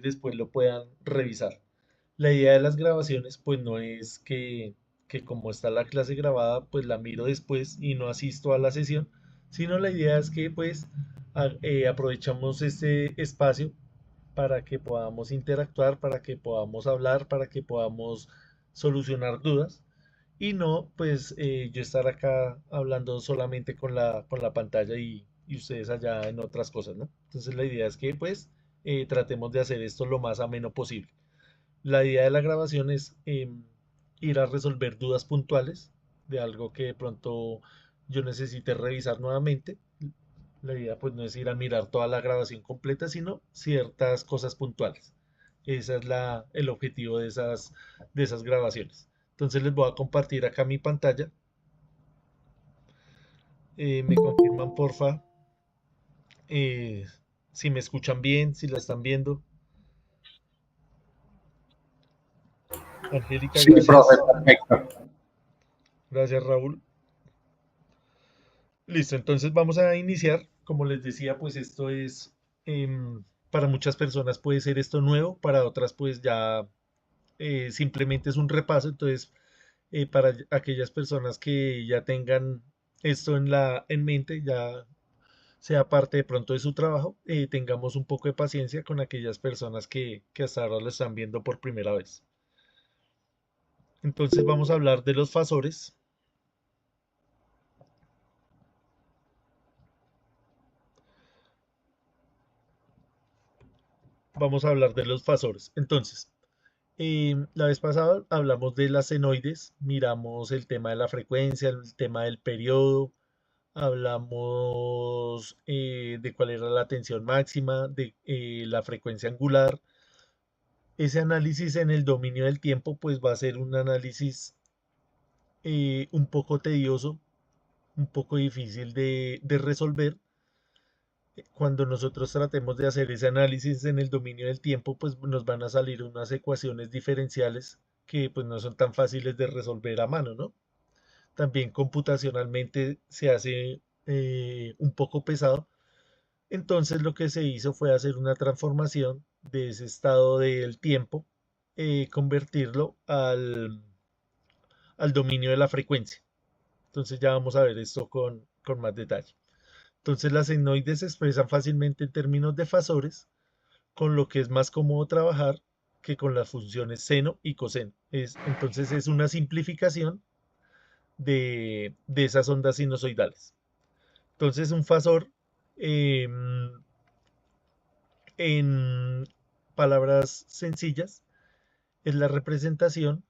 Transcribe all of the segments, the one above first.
ustedes después lo puedan revisar. La idea de las grabaciones, pues no es que como está la clase grabada, pues la miro después y no asisto a la sesión, sino la idea es que pues aprovechamos este espacio para que podamos interactuar, para que podamos hablar, para que podamos solucionar dudas y no pues yo estar acá hablando solamente con la pantalla y ustedes allá en otras cosas, ¿no? Entonces la idea es que pues tratemos de hacer esto lo más ameno posible. La idea de la grabación es ir a resolver dudas puntuales de algo que de pronto yo necesite revisar nuevamente. La idea pues no es ir a mirar toda la grabación completa, sino ciertas cosas puntuales. Ese es el objetivo de esas grabaciones. Entonces les voy a compartir acá mi pantalla. Me confirman porfa eh, si me escuchan bien, si la están viendo. Angélica, Sí, profe, gracias. perfecto. Gracias, Raúl. Listo, entonces vamos a iniciar. Como les decía, pues esto es, para muchas personas puede ser esto nuevo, para otras pues ya simplemente es un repaso. Entonces, para aquellas personas que ya tengan esto en mente, ya sea parte de pronto de su trabajo, tengamos un poco de paciencia con aquellas personas que hasta ahora lo están viendo por primera vez. Entonces vamos a hablar de los fasores. Vamos a hablar de los fasores. Entonces, la vez pasada hablamos de las senoides, miramos el tema de la frecuencia, el tema del periodo, hablamos de cuál era la tensión máxima, de la frecuencia angular. Ese análisis en el dominio del tiempo, pues va a ser un análisis un poco tedioso, un poco difícil de resolver. Cuando nosotros tratemos de hacer ese análisis en el dominio del tiempo, pues nos van a salir unas ecuaciones diferenciales que pues no son tan fáciles de resolver a mano, ¿no? También computacionalmente se hace un poco pesado. Entonces lo que se hizo fue hacer una transformación de ese estado del tiempo, convertirlo al dominio de la frecuencia. Entonces ya vamos a ver esto con más detalle. Entonces las senoides se expresan fácilmente en términos de fasores, con lo que es más cómodo trabajar que con las funciones seno y coseno. Entonces es una simplificación de esas ondas sinusoidales. Entonces un fasor, eh, en palabras sencillas, es la representación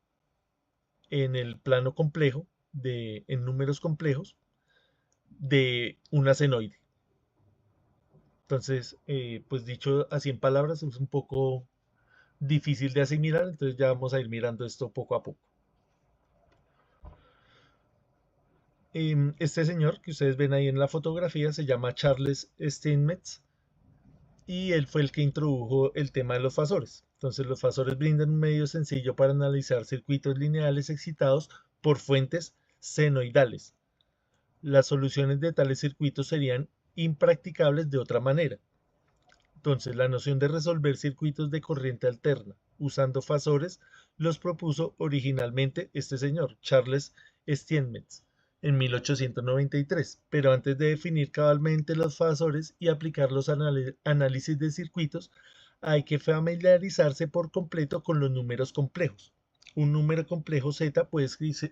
en el plano complejo, en números complejos, de una senoide. Entonces, pues dicho así en palabras, es un poco difícil de asimilar, entonces ya vamos a ir mirando esto poco a poco. Este señor que ustedes ven ahí en la fotografía se llama Charles Steinmetz y él fue el que introdujo el tema de los fasores. Entonces, los fasores brindan un medio sencillo para analizar circuitos lineales excitados por fuentes senoidales. Las soluciones de tales circuitos serían impracticables de otra manera. Entonces, la noción de resolver circuitos de corriente alterna usando fasores los propuso originalmente este señor, Charles Steinmetz, en 1893, pero antes de definir cabalmente los fasores y aplicar los análisis de circuitos, hay que familiarizarse por completo con los números complejos. Un número complejo z puede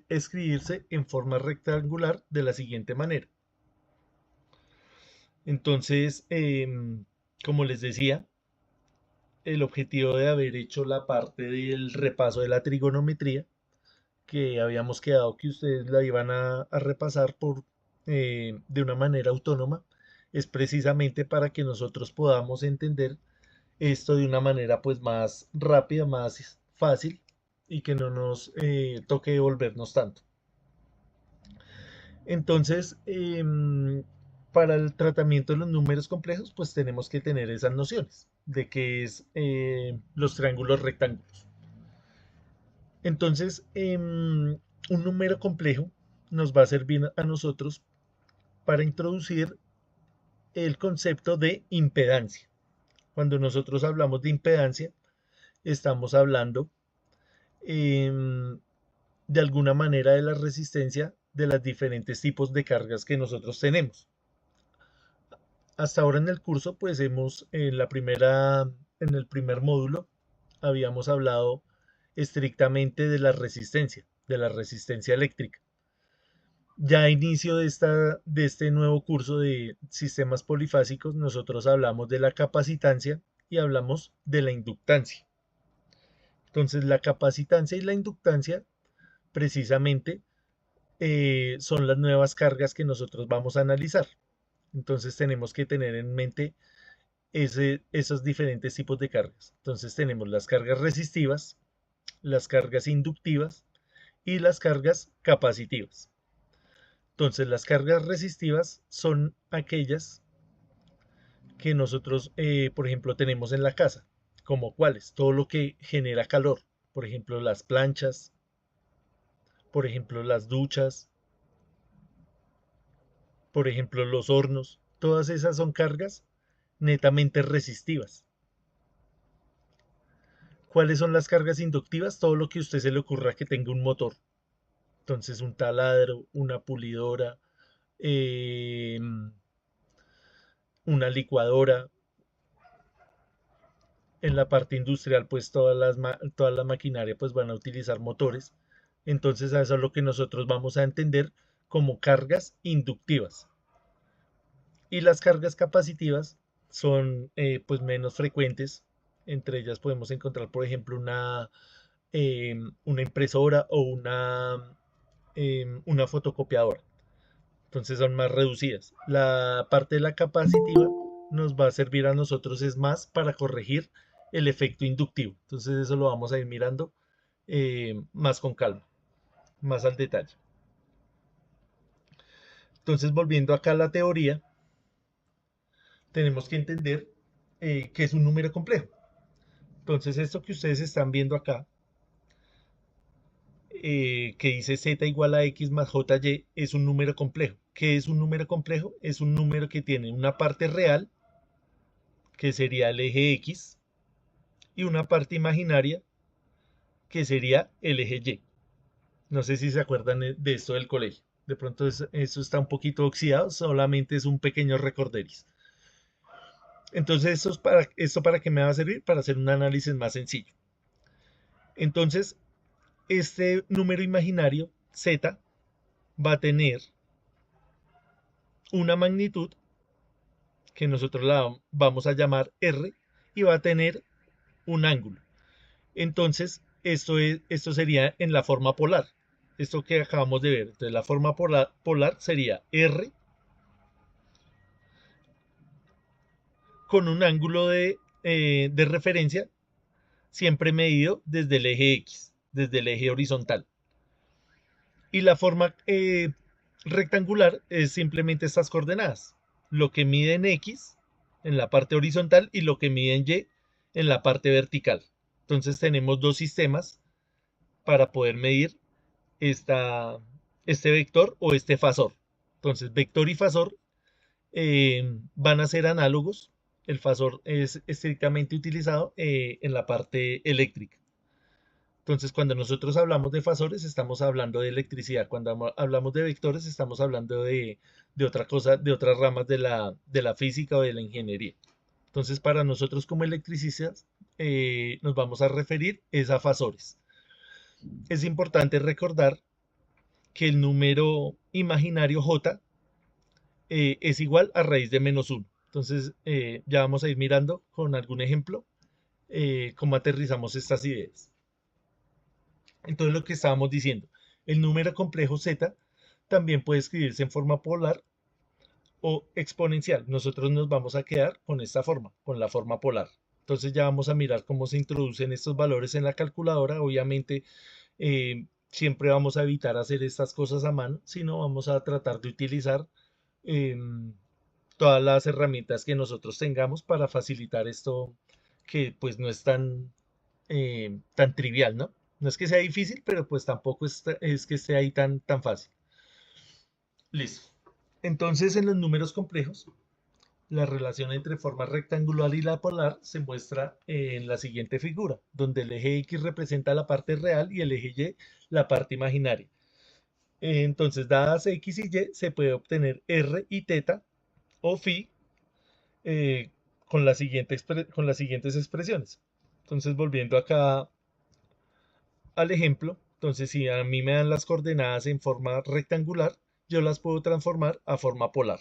escribirse en forma rectangular de la siguiente manera. Entonces, como les decía, el objetivo de haber hecho la parte del repaso de la trigonometría, que habíamos quedado que ustedes la iban a repasar de una manera autónoma, es precisamente para que nosotros podamos entender esto de una manera pues más rápida, más fácil y que no nos toque devolvernos tanto. Entonces, para el tratamiento de los números complejos, pues tenemos que tener esas nociones de qué es los triángulos rectángulos. Entonces, un número complejo nos va a servir a nosotros para introducir el concepto de impedancia. Cuando nosotros hablamos de impedancia, estamos hablando em, de alguna manera de la resistencia de los diferentes tipos de cargas que nosotros tenemos. Hasta ahora en el curso, pues en el primer módulo, habíamos hablado estrictamente de la resistencia eléctrica. Ya a inicio de este nuevo curso de sistemas polifásicos, nosotros hablamos de la capacitancia y hablamos de la inductancia. Entonces, la capacitancia y la inductancia precisamente son las nuevas cargas que nosotros vamos a analizar. Entonces, tenemos que tener en mente esos diferentes tipos de cargas. Entonces, tenemos las cargas resistivas, las cargas inductivas y las cargas capacitivas. Entonces, las cargas resistivas son aquellas que nosotros, por ejemplo, tenemos en la casa, como cuáles, todo lo que genera calor, por ejemplo, las planchas, por ejemplo, las duchas, por ejemplo, los hornos, todas esas son cargas netamente resistivas. ¿Cuáles son las cargas inductivas? Todo lo que a usted se le ocurra que tenga un motor. Entonces, un taladro, una pulidora, eh, una licuadora. En la parte industrial, pues toda la maquinaria pues van a utilizar motores. Entonces, a eso es lo que nosotros vamos a entender como cargas inductivas. Y las cargas capacitivas son pues menos frecuentes. Entre ellas podemos encontrar, por ejemplo, una impresora o una fotocopiadora. Entonces son más reducidas. La parte de la capacitiva nos va a servir a nosotros es más para corregir el efecto inductivo. Entonces eso lo vamos a ir mirando más con calma, más al detalle. Entonces volviendo acá a la teoría, tenemos que entender que es un número complejo. Entonces esto que ustedes están viendo acá, que dice z igual a x más jy, es un número complejo. ¿Qué es un número complejo? Es un número que tiene una parte real, que sería el eje x, y una parte imaginaria, que sería el eje y. No sé si se acuerdan de esto del colegio. De pronto eso está un poquito oxidado, solamente es un pequeño recorderis. Entonces, ¿esto para qué me va a servir? Para hacer un análisis más sencillo. Entonces, este número imaginario, z, va a tener una magnitud que nosotros la vamos a llamar r y va a tener un ángulo. Entonces, esto sería en la forma polar. Esto que acabamos de ver. Entonces, la forma polar sería r con un ángulo de referencia siempre medido desde el eje x, desde el eje horizontal. Y la forma rectangular es simplemente estas coordenadas. Lo que mide en x en la parte horizontal y lo que mide en y en la parte vertical. Entonces tenemos dos sistemas para poder medir este vector o este fasor. Entonces, vector y fasor van a ser análogos. El fasor es estrictamente utilizado en la parte eléctrica. Entonces, cuando nosotros hablamos de fasores, estamos hablando de electricidad. Cuando hablamos de vectores, estamos hablando de otra cosa, de otras ramas de la física o de la ingeniería. Entonces, para nosotros como electricistas, nos vamos a referir a fasores. Es importante recordar que el número imaginario J es igual a raíz de menos 1. Entonces, ya vamos a ir mirando con algún ejemplo cómo aterrizamos estas ideas. Entonces, lo que estábamos diciendo, el número complejo z también puede escribirse en forma polar o exponencial. Nosotros nos vamos a quedar con esta forma, con la forma polar. Entonces, ya vamos a mirar cómo se introducen estos valores en la calculadora. Obviamente, siempre vamos a evitar hacer estas cosas a mano, sino vamos a tratar de utilizar todas las herramientas que nosotros tengamos para facilitar esto que pues no es tan trivial, ¿no? No es que sea difícil, pero pues tampoco es que esté ahí tan fácil. Listo. Entonces, en los números complejos, La relación entre forma rectangular y la polar se muestra en la siguiente figura, donde el eje X representa la parte real y el eje Y la parte imaginaria. Entonces, dadas X y Y, se puede obtener R y θ o phi eh, con las siguientes expresiones. Entonces, volviendo acá al ejemplo, entonces si a mí me dan las coordenadas en forma rectangular, yo las puedo transformar a forma polar.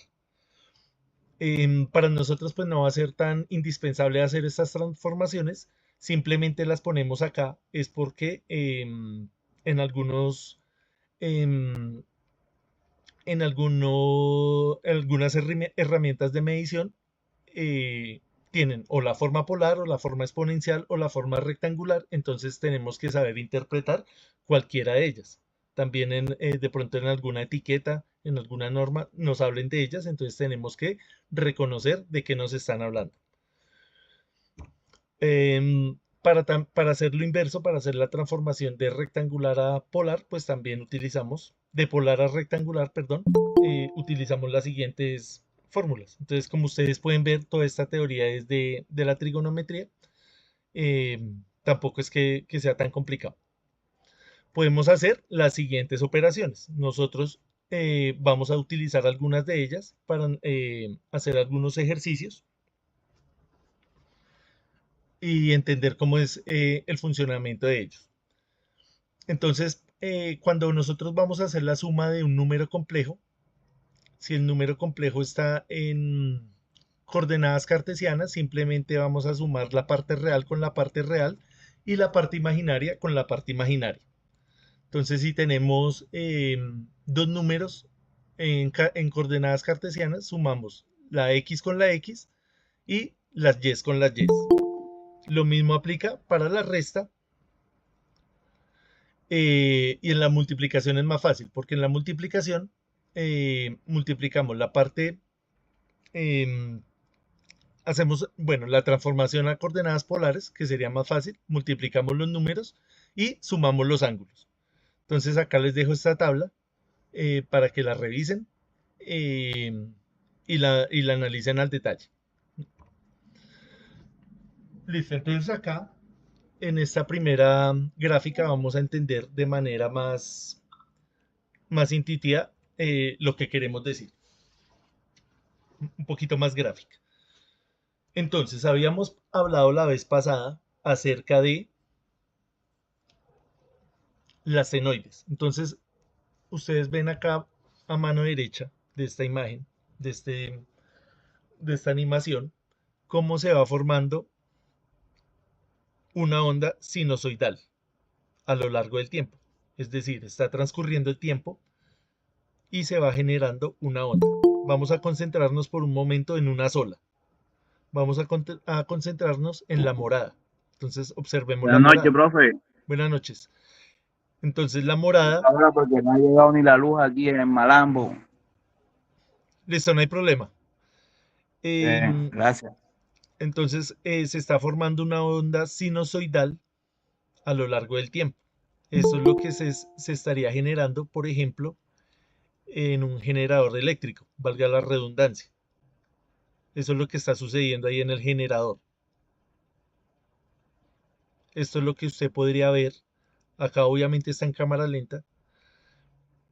Para nosotros pues no va a ser tan indispensable hacer estas transformaciones, simplemente las ponemos acá, es porque en algunos, em, algunas herramientas de medición tienen o la forma polar o la forma exponencial o la forma rectangular, entonces tenemos que saber interpretar cualquiera de ellas. También de pronto en alguna etiqueta, en alguna norma, nos hablen de ellas, entonces tenemos que reconocer de qué nos están hablando. Para hacer lo inverso, para hacer la transformación de rectangular a polar, pues también utilizamos, de polar a rectangular, perdón, utilizamos las siguientes fórmulas. Entonces, como ustedes pueden ver, toda esta teoría es de la trigonometría. Tampoco es que sea tan complicado. Podemos hacer las siguientes operaciones. Nosotros vamos a utilizar algunas de ellas para hacer algunos ejercicios y entender cómo es el funcionamiento de ellos. Entonces, cuando nosotros vamos a hacer la suma de un número complejo, si el número complejo está en coordenadas cartesianas, simplemente vamos a sumar la parte real con la parte real y la parte imaginaria con la parte imaginaria. Entonces, si tenemos dos números en coordenadas cartesianas, sumamos la x con la x y las y con las y. Lo mismo aplica para la resta. Y en la multiplicación es más fácil, porque en la multiplicación multiplicamos la parte, em, hacemos, bueno, la transformación a coordenadas polares, que sería más fácil, multiplicamos los números y sumamos los ángulos. Entonces acá les dejo esta tabla para que la revisen y la analicen al detalle. Listo, entonces acá en esta primera gráfica vamos a entender de manera más intuitiva lo que queremos decir, un poquito más gráfica. Entonces, habíamos hablado la vez pasada acerca de las senoides. Entonces, ustedes ven acá a mano derecha de esta imagen, de, este, de esta animación, cómo se va formando una onda sinusoidal a lo largo del tiempo. Es decir, está transcurriendo el tiempo y se va generando una onda. Vamos a concentrarnos por un momento en una sola. Vamos a concentrarnos en la morada. Entonces, observemos la Buenas noches, morada. profe. Buenas noches. Entonces, la morada, Ahora porque no ha llegado ni la luz aquí en Malambo. listo, no hay problema. Em, Gracias. entonces, se está formando una onda sinusoidal a lo largo del tiempo. Eso es lo que se estaría generando, por ejemplo, en un generador eléctrico, valga la redundancia. Eso es lo que está sucediendo ahí en el generador. Esto es lo que usted podría ver. Acá obviamente está en cámara lenta.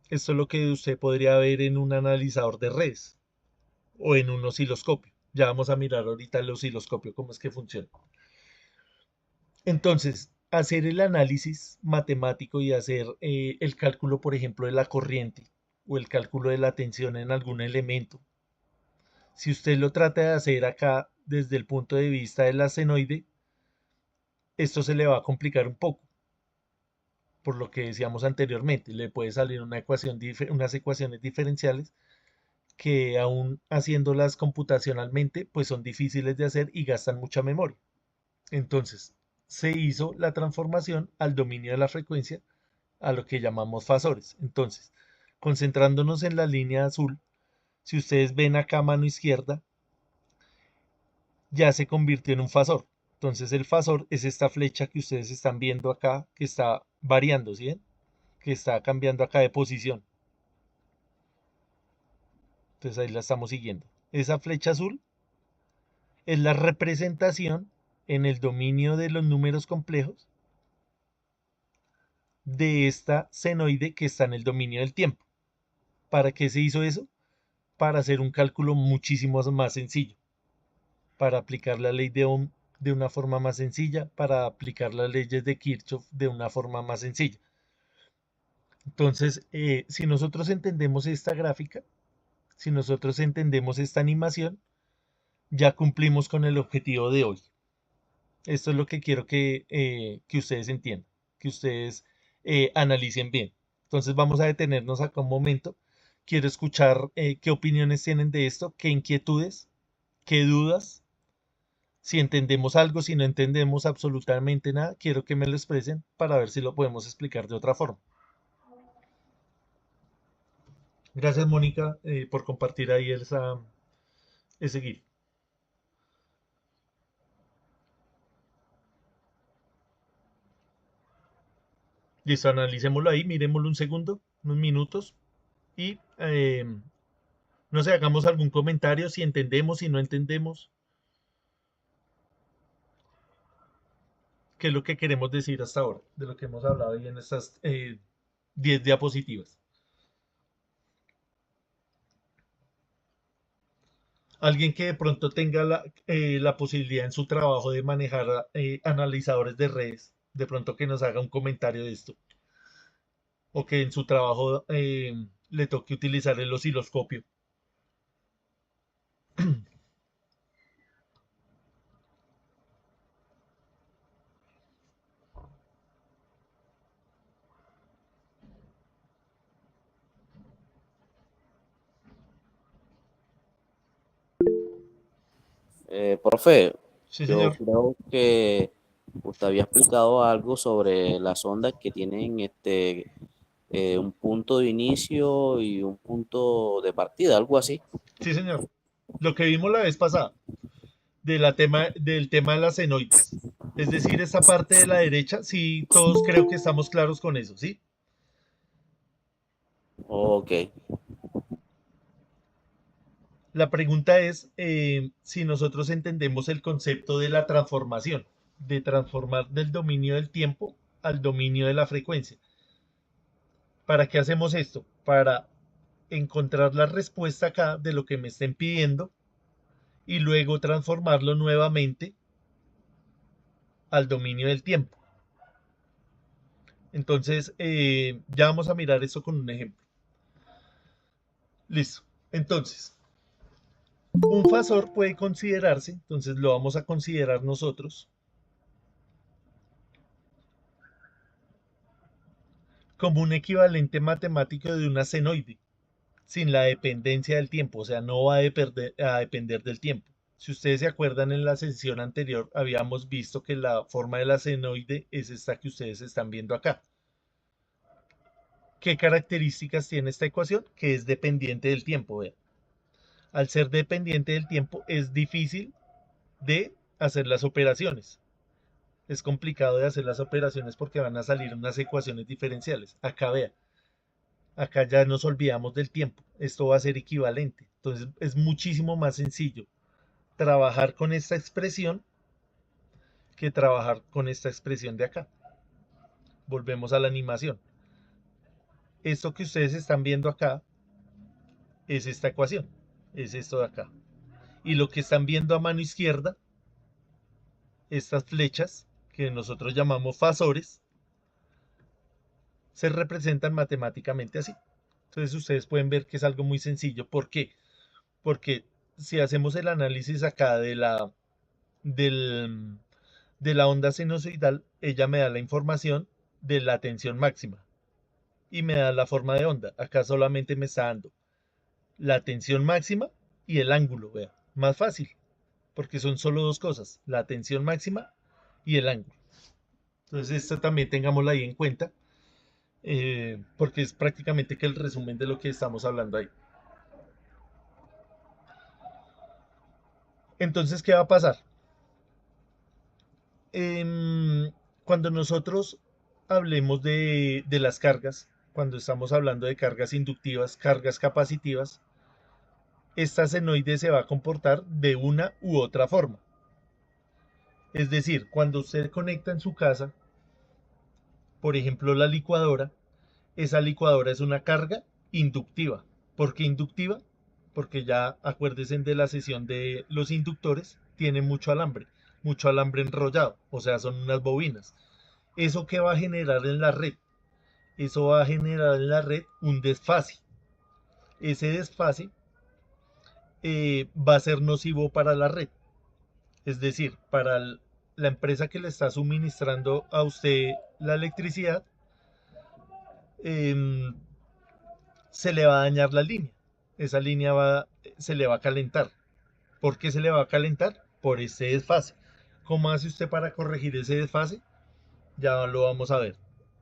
Esto es lo que usted podría ver en un analizador de redes o en un osciloscopio. Ya vamos a mirar ahorita el osciloscopio, cómo es que funciona. Entonces, hacer el análisis matemático y hacer el cálculo, por ejemplo, de la corriente o el cálculo de la tensión en algún elemento. Si usted lo trata de hacer acá desde el punto de vista de la senoide, esto se le va a complicar un poco, por lo que decíamos anteriormente. Le puede salir unas ecuaciones diferenciales que aún haciéndolas computacionalmente, pues son difíciles de hacer y gastan mucha memoria. Entonces, se hizo la transformación al dominio de la frecuencia, a lo que llamamos fasores. Entonces, concentrándonos en la línea azul, si ustedes ven acá a mano izquierda, ya se convirtió en un fasor. Entonces, el fasor es esta flecha que ustedes están viendo acá, que está variando, ¿sí ven? Que está cambiando acá de posición. Entonces, ahí la estamos siguiendo. Esa flecha azul es la representación en el dominio de los números complejos de esta senoide que está en el dominio del tiempo. ¿Para qué se hizo eso? Para hacer un cálculo muchísimo más sencillo, para aplicar la ley de Ohm de una forma más sencilla, para aplicar las leyes de Kirchhoff de una forma más sencilla. Entonces, si nosotros entendemos esta gráfica, si nosotros entendemos esta animación, ya cumplimos con el objetivo de hoy. Esto es lo que quiero que ustedes entiendan, que ustedes analicen bien. Entonces vamos a detenernos acá un momento. Quiero escuchar qué opiniones tienen de esto, qué inquietudes, qué dudas, si entendemos algo, si no entendemos absolutamente nada, quiero que me lo expresen para ver si lo podemos explicar de otra forma. Gracias, Mónica, por compartir ahí ese GIF. Listo, analicémoslo ahí, miremoslo un segundo, unos minutos y no sé, hagamos algún comentario si entendemos, si no entendemos, qué es lo que queremos decir hasta ahora, de lo que hemos hablado ahí en estas 10 diapositivas. Alguien que de pronto tenga la posibilidad en su trabajo de manejar analizadores de redes, de pronto que nos haga un comentario de esto, o que en su trabajo le toque utilizar el osciloscopio. Profe, Sí, yo señor. creo que usted había explicado algo sobre las ondas que tienen un punto de inicio y un punto de partida, algo así. Sí, señor. Lo que vimos la vez pasada del tema de las senoides. Es decir, esta parte de la derecha, sí, todos creo que estamos claros con eso, ¿sí? Ok. La pregunta es si nosotros entendemos el concepto de la transformación, de transformar del dominio del tiempo al dominio de la frecuencia. ¿Para qué hacemos esto? Para encontrar la respuesta acá de lo que me estén pidiendo y luego transformarlo nuevamente al dominio del tiempo. Entonces, ya vamos a mirar eso con un ejemplo. Listo. Entonces, un fasor puede considerarse, entonces lo vamos a considerar nosotros como un equivalente matemático de una senoide, sin la dependencia del tiempo, o sea, no va a depender del tiempo. Si ustedes se acuerdan, en la sesión anterior habíamos visto que la forma de la senoide es esta que ustedes están viendo acá. ¿Qué características tiene esta ecuación? Que es dependiente del tiempo. Vean. Al ser dependiente del tiempo, es difícil de hacer las operaciones. Es complicado de hacer las operaciones porque van a salir unas ecuaciones diferenciales. Acá vean, acá ya nos olvidamos del tiempo. Esto va a ser equivalente. Entonces es muchísimo más sencillo trabajar con esta expresión que trabajar con esta expresión de acá. Volvemos a la animación. Esto que ustedes están viendo acá es esta ecuación. Es esto de acá. Y lo que están viendo a mano izquierda, estas flechas que nosotros llamamos fasores, se representan matemáticamente así. Entonces ustedes pueden ver que es algo muy sencillo. ¿Por qué? Porque si hacemos el análisis acá del, de la onda sinusoidal, ella me da la información de la tensión máxima y me da la forma de onda. Acá solamente me está dando la tensión máxima y el ángulo, vea, más fácil, porque son solo dos cosas, la tensión máxima y el ángulo. Entonces esto también tengámoslo ahí en cuenta, porque es prácticamente que el resumen de lo que estamos hablando ahí. Entonces, ¿qué va a pasar? Cuando nosotros hablemos de las cargas, cuando estamos hablando de cargas inductivas, cargas capacitivas, esta senoide se va a comportar de una u otra forma. Es decir, cuando usted conecta en su casa, por ejemplo, la licuadora, esa licuadora es una carga inductiva. ¿Por qué inductiva? Porque ya acuérdense de la sesión de los inductores, tiene mucho alambre enrollado, o sea, son unas bobinas. ¿Eso qué va a generar en la red? Eso va a generar en la red un desfase. Ese desfase va a ser nocivo para la red. Es decir, para la empresa que le está suministrando a usted la electricidad, em, se le va a dañar la línea. Esa línea se le va a calentar. ¿Por qué se le va a calentar? Por ese desfase. ¿Cómo hace usted para corregir ese desfase? Ya lo vamos a ver.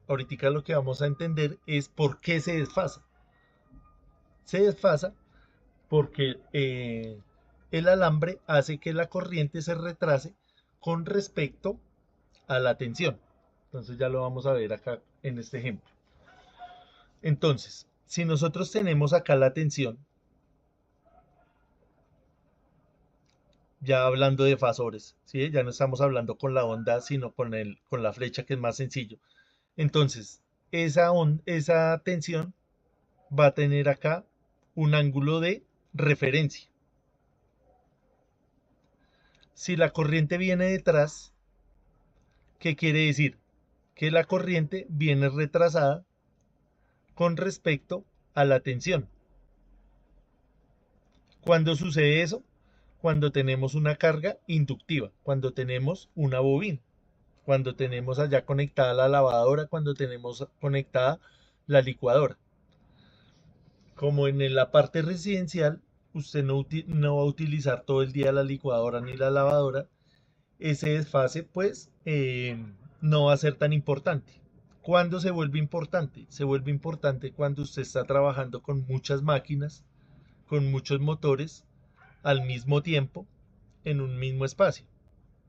Ahorita lo que vamos a entender es por qué se desfasa. Se desfasa porque el alambre hace que la corriente se retrase con respecto a la tensión. Entonces ya lo vamos a ver acá en este ejemplo. Entonces, si nosotros tenemos acá la tensión, ya hablando de fasores, ¿sí? Ya no estamos hablando con la onda, sino con la flecha, que es más sencillo. Entonces, esa tensión va a tener acá un ángulo de referencia. Si la corriente viene detrás, ¿qué quiere decir? Que la corriente viene retrasada con respecto a la tensión. ¿Cuándo sucede eso? Cuando tenemos una carga inductiva, cuando tenemos una bobina, cuando tenemos allá conectada la lavadora, cuando tenemos conectada la licuadora. Como en la parte residencial, usted no va a utilizar todo el día la licuadora ni la lavadora, ese desfase pues no va a ser tan importante. ¿Cuándo se vuelve importante? Se vuelve importante cuando usted está trabajando con muchas máquinas, con muchos motores al mismo tiempo en un mismo espacio.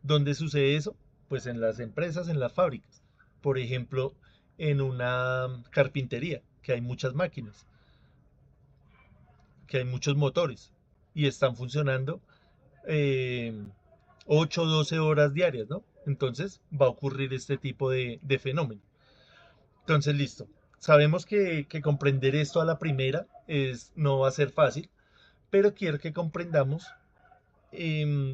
¿Dónde sucede eso? Pues en las empresas, en las fábricas. Por ejemplo, en una carpintería, que hay muchas máquinas, que hay muchos motores y están funcionando eh, 8 o 12 horas diarias, ¿no? Entonces va a ocurrir este tipo de fenómeno. Entonces, listo. Sabemos que comprender esto a la primera no va a ser fácil, pero quiero que comprendamos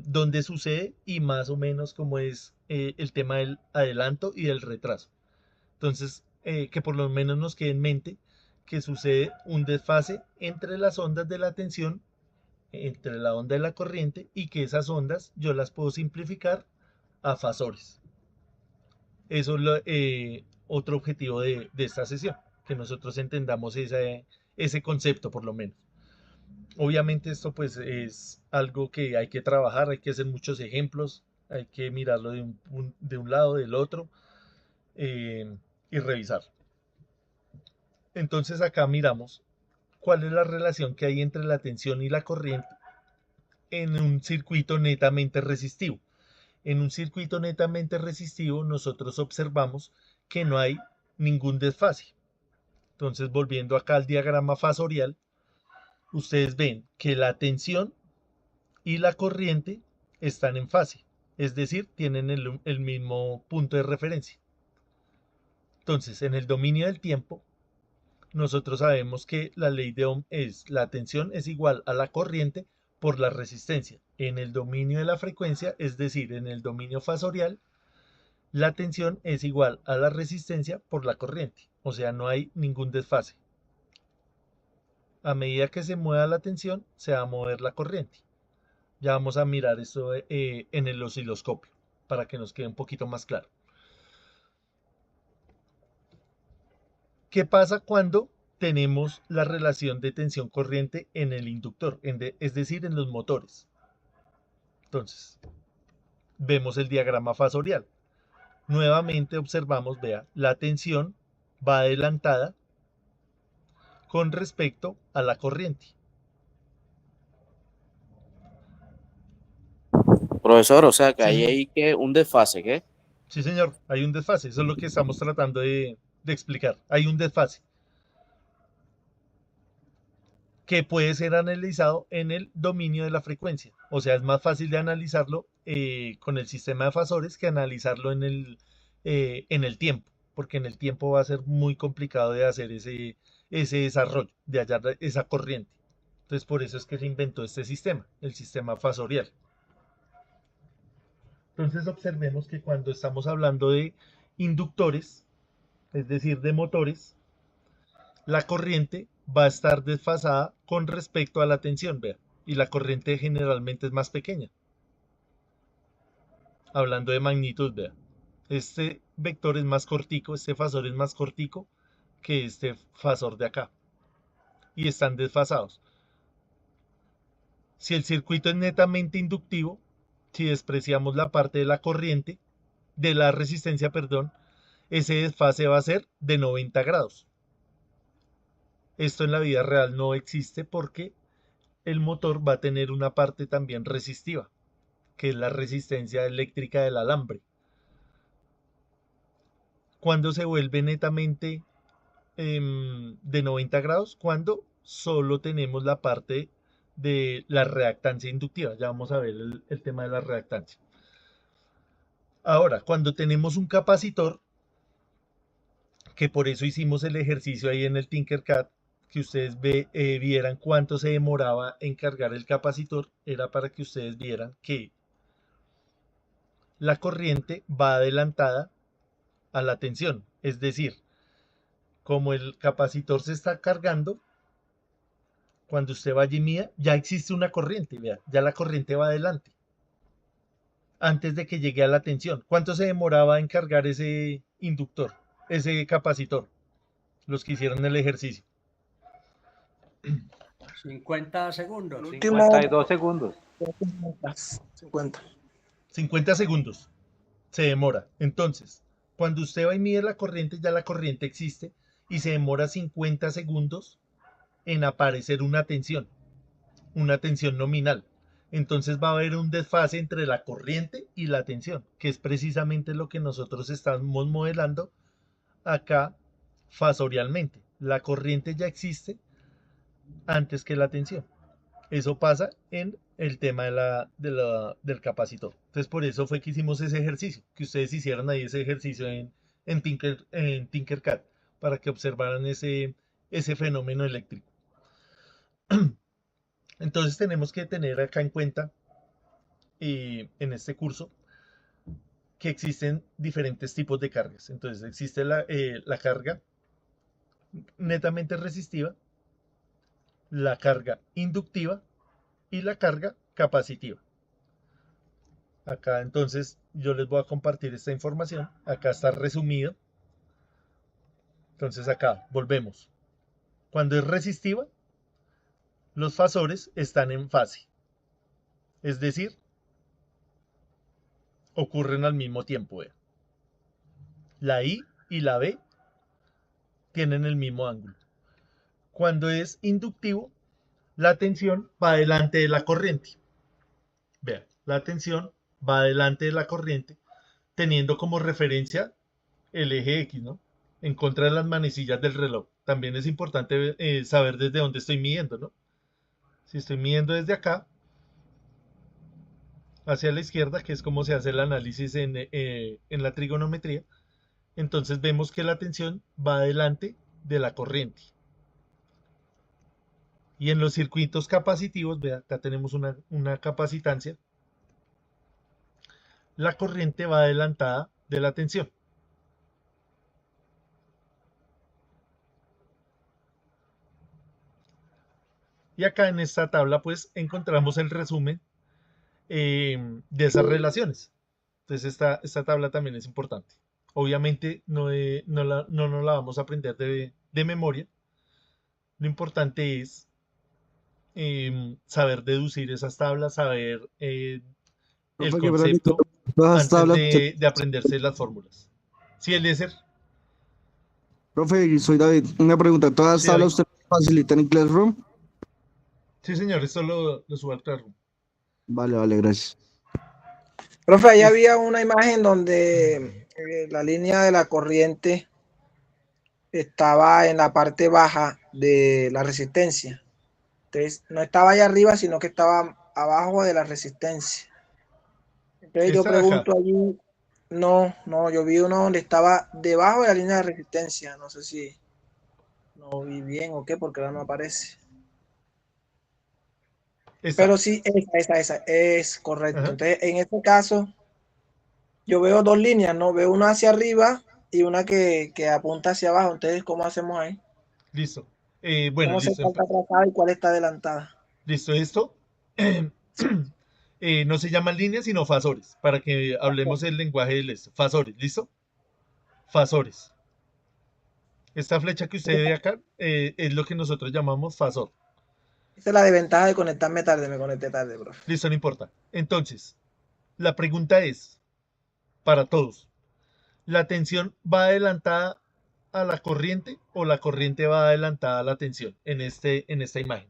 dónde sucede y más o menos cómo es el tema del adelanto y del retraso. Entonces, que por lo menos nos quede en mente que sucede un desfase entre las ondas de la tensión, entre la onda de la corriente, y que esas ondas yo las puedo simplificar a fasores. Eso es otro objetivo de esta sesión, que nosotros entendamos ese concepto por lo menos. Obviamente esto pues es algo que hay que trabajar, hay que hacer muchos ejemplos, hay que mirarlo de un lado, del otro, y revisar. Entonces acá miramos cuál es la relación que hay entre la tensión y la corriente en un circuito netamente resistivo. En un circuito netamente resistivo nosotros observamos que no hay ningún desfase. Entonces, volviendo acá al diagrama fasorial, ustedes ven que la tensión y la corriente están en fase, es decir, tienen el mismo punto de referencia. Entonces, en el dominio del tiempo, nosotros sabemos que la ley de Ohm es la tensión es igual a la corriente por la resistencia. En el dominio de la frecuencia, es decir, en el dominio fasorial, la tensión es igual a la resistencia por la corriente. O sea, no hay ningún desfase. A medida que se mueva la tensión, se va a mover la corriente. Ya vamos a mirar esto en el osciloscopio para que nos quede un poquito más claro. ¿Qué pasa cuando tenemos la relación de tensión-corriente en el inductor, es decir, en los motores? Entonces, vemos el diagrama fasorial. Nuevamente observamos, vea, la tensión va adelantada con respecto a la corriente. Profesor, o sea que Sí, ahí señor. hay que un desfase, ¿qué? Sí, señor, hay un desfase. Eso es lo que estamos tratando de explicar. Hay un desfase. que puede ser analizado en el dominio de la frecuencia. O sea, es más fácil de analizarlo con el sistema de fasores que analizarlo en el tiempo, porque en el tiempo va a ser muy complicado de hacer ese desarrollo, de hallar esa corriente. Entonces, por eso es que se inventó este sistema, el sistema fasorial. Entonces, observemos que cuando estamos hablando de inductores, es decir, de motores, la corriente va a estar desfasada con respecto a la tensión, vea, y la corriente generalmente es más pequeña. Hablando de magnitud, vea, este vector es más cortico, este fasor es más cortico que este fasor de acá, y están desfasados. Si el circuito es netamente inductivo, si despreciamos la parte de la corriente, de la resistencia, perdón, ese desfase va a ser de 90 grados. Esto en la vida real no existe porque el motor va a tener una parte también resistiva, que es la resistencia eléctrica del alambre. Cuando se vuelve netamente de 90 grados, cuando solo tenemos la parte de la reactancia inductiva. Ya vamos a ver el tema de la reactancia. Ahora, cuando tenemos un capacitor, que por eso hicimos el ejercicio ahí en el Tinkercad, que ustedes vieran cuánto se demoraba en cargar el capacitor, era para que ustedes vieran que la corriente va adelantada a la tensión. Es decir, como el capacitor se está cargando, cuando usted vaya y mida, ya existe una corriente, vea, ya la corriente va adelante, antes de que llegue a la tensión. ¿Cuánto se demoraba en cargar ese inductor, ese capacitor? Los que hicieron el ejercicio. 50 segundos. 52 segundos. 50. 50 segundos se demora. Entonces, cuando usted va y mide la corriente, ya la corriente existe y se demora 50 segundos en aparecer una tensión nominal. Entonces va a haber un desfase entre la corriente y la tensión, que es precisamente lo que nosotros estamos modelando acá fasorialmente. La corriente ya existe antes que la tensión. Eso pasa en el tema del capacitor. Entonces por eso fue que hicimos ese ejercicio, que ustedes hicieran ahí ese ejercicio en Tinkercad, para que observaran ese fenómeno eléctrico. Entonces tenemos que tener acá en cuenta en este curso que existen diferentes tipos de cargas. Entonces existe la carga netamente resistiva, la carga inductiva y la carga capacitiva. Acá entonces yo les voy a compartir esta información. Acá está resumido. Entonces acá volvemos. Cuando es resistiva, los fasores están en fase. Es decir, ocurren al mismo tiempo. Vean. La I y la B tienen el mismo ángulo. Cuando es inductivo, la tensión va delante de la corriente. Vean, la tensión va delante de la corriente, teniendo como referencia el eje X, ¿no? En contra de las manecillas del reloj. También es importante saber desde dónde estoy midiendo, ¿no? Si estoy midiendo desde acá, hacia la izquierda, que es como se hace el análisis en la trigonometría, entonces vemos que la tensión va delante de la corriente. Y en los circuitos capacitivos, vean, acá tenemos una capacitancia, la corriente va adelantada de la tensión. Y acá en esta tabla pues encontramos el resumen de esas relaciones. Entonces esta tabla también es importante. Obviamente no nos la vamos a aprender de memoria. Lo importante es saber deducir esas tablas, saber el concepto antes de aprenderse las fórmulas. Sí, Eliezer. Profe, soy David. Una pregunta, ¿todas Sí, las tablas David. usted facilitan en Classroom? Sí, señor, esto lo subo al Classroom. Vale, gracias. Profe, ahí había una imagen donde la línea de la corriente estaba en la parte baja de la resistencia. Entonces, no estaba allá arriba, sino que estaba abajo de la resistencia. Entonces yo Esta de acá, pregunto allí, no, yo vi uno donde estaba debajo de la línea de resistencia. No sé si no vi bien o qué, porque ahora no aparece. esta. Pero sí, esa es correcto. Ajá. Entonces, en este caso, yo veo dos líneas, ¿no? Veo una hacia arriba y una que apunta hacia abajo. Entonces, ¿cómo hacemos ahí? Listo. Bueno, ¿Cómo sé listo. cuál está atrasada y cuál está adelantada? Listo, esto no se llaman líneas, sino fasores, para que hablemos el lenguaje del esto. Fasores, ¿listo? Fasores. Esta flecha que usted ve acá es lo que nosotros llamamos fasor. Esa es la desventaja de conectarme tarde, me conecté tarde, profe. Listo, no importa. Entonces, la pregunta es, para todos, ¿la tensión va adelantada a la corriente o la corriente va adelantada a la tensión en esta imagen?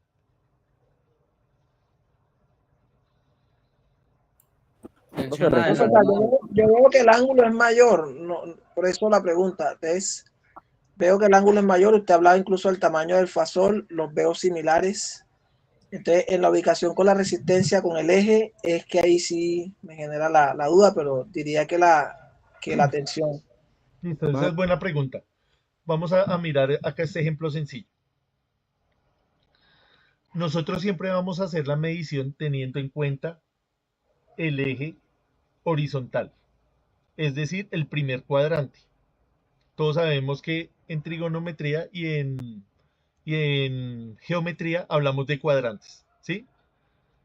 Tensión Profe, O sea, repítame. adelantada. yo veo que el ángulo es mayor, no, por eso la pregunta. Entonces, veo que el ángulo es mayor, usted hablaba incluso del tamaño del fasor, los veo similares. Entonces, en la ubicación con la resistencia, con el eje, es que ahí sí me genera la duda, pero diría que la tensión. Listo, esa es buena pregunta. Vamos a mirar acá este ejemplo sencillo. Nosotros siempre vamos a hacer la medición teniendo en cuenta el eje horizontal, es decir, el primer cuadrante. Todos sabemos que en trigonometría y en geometría hablamos de cuadrantes, ¿sí?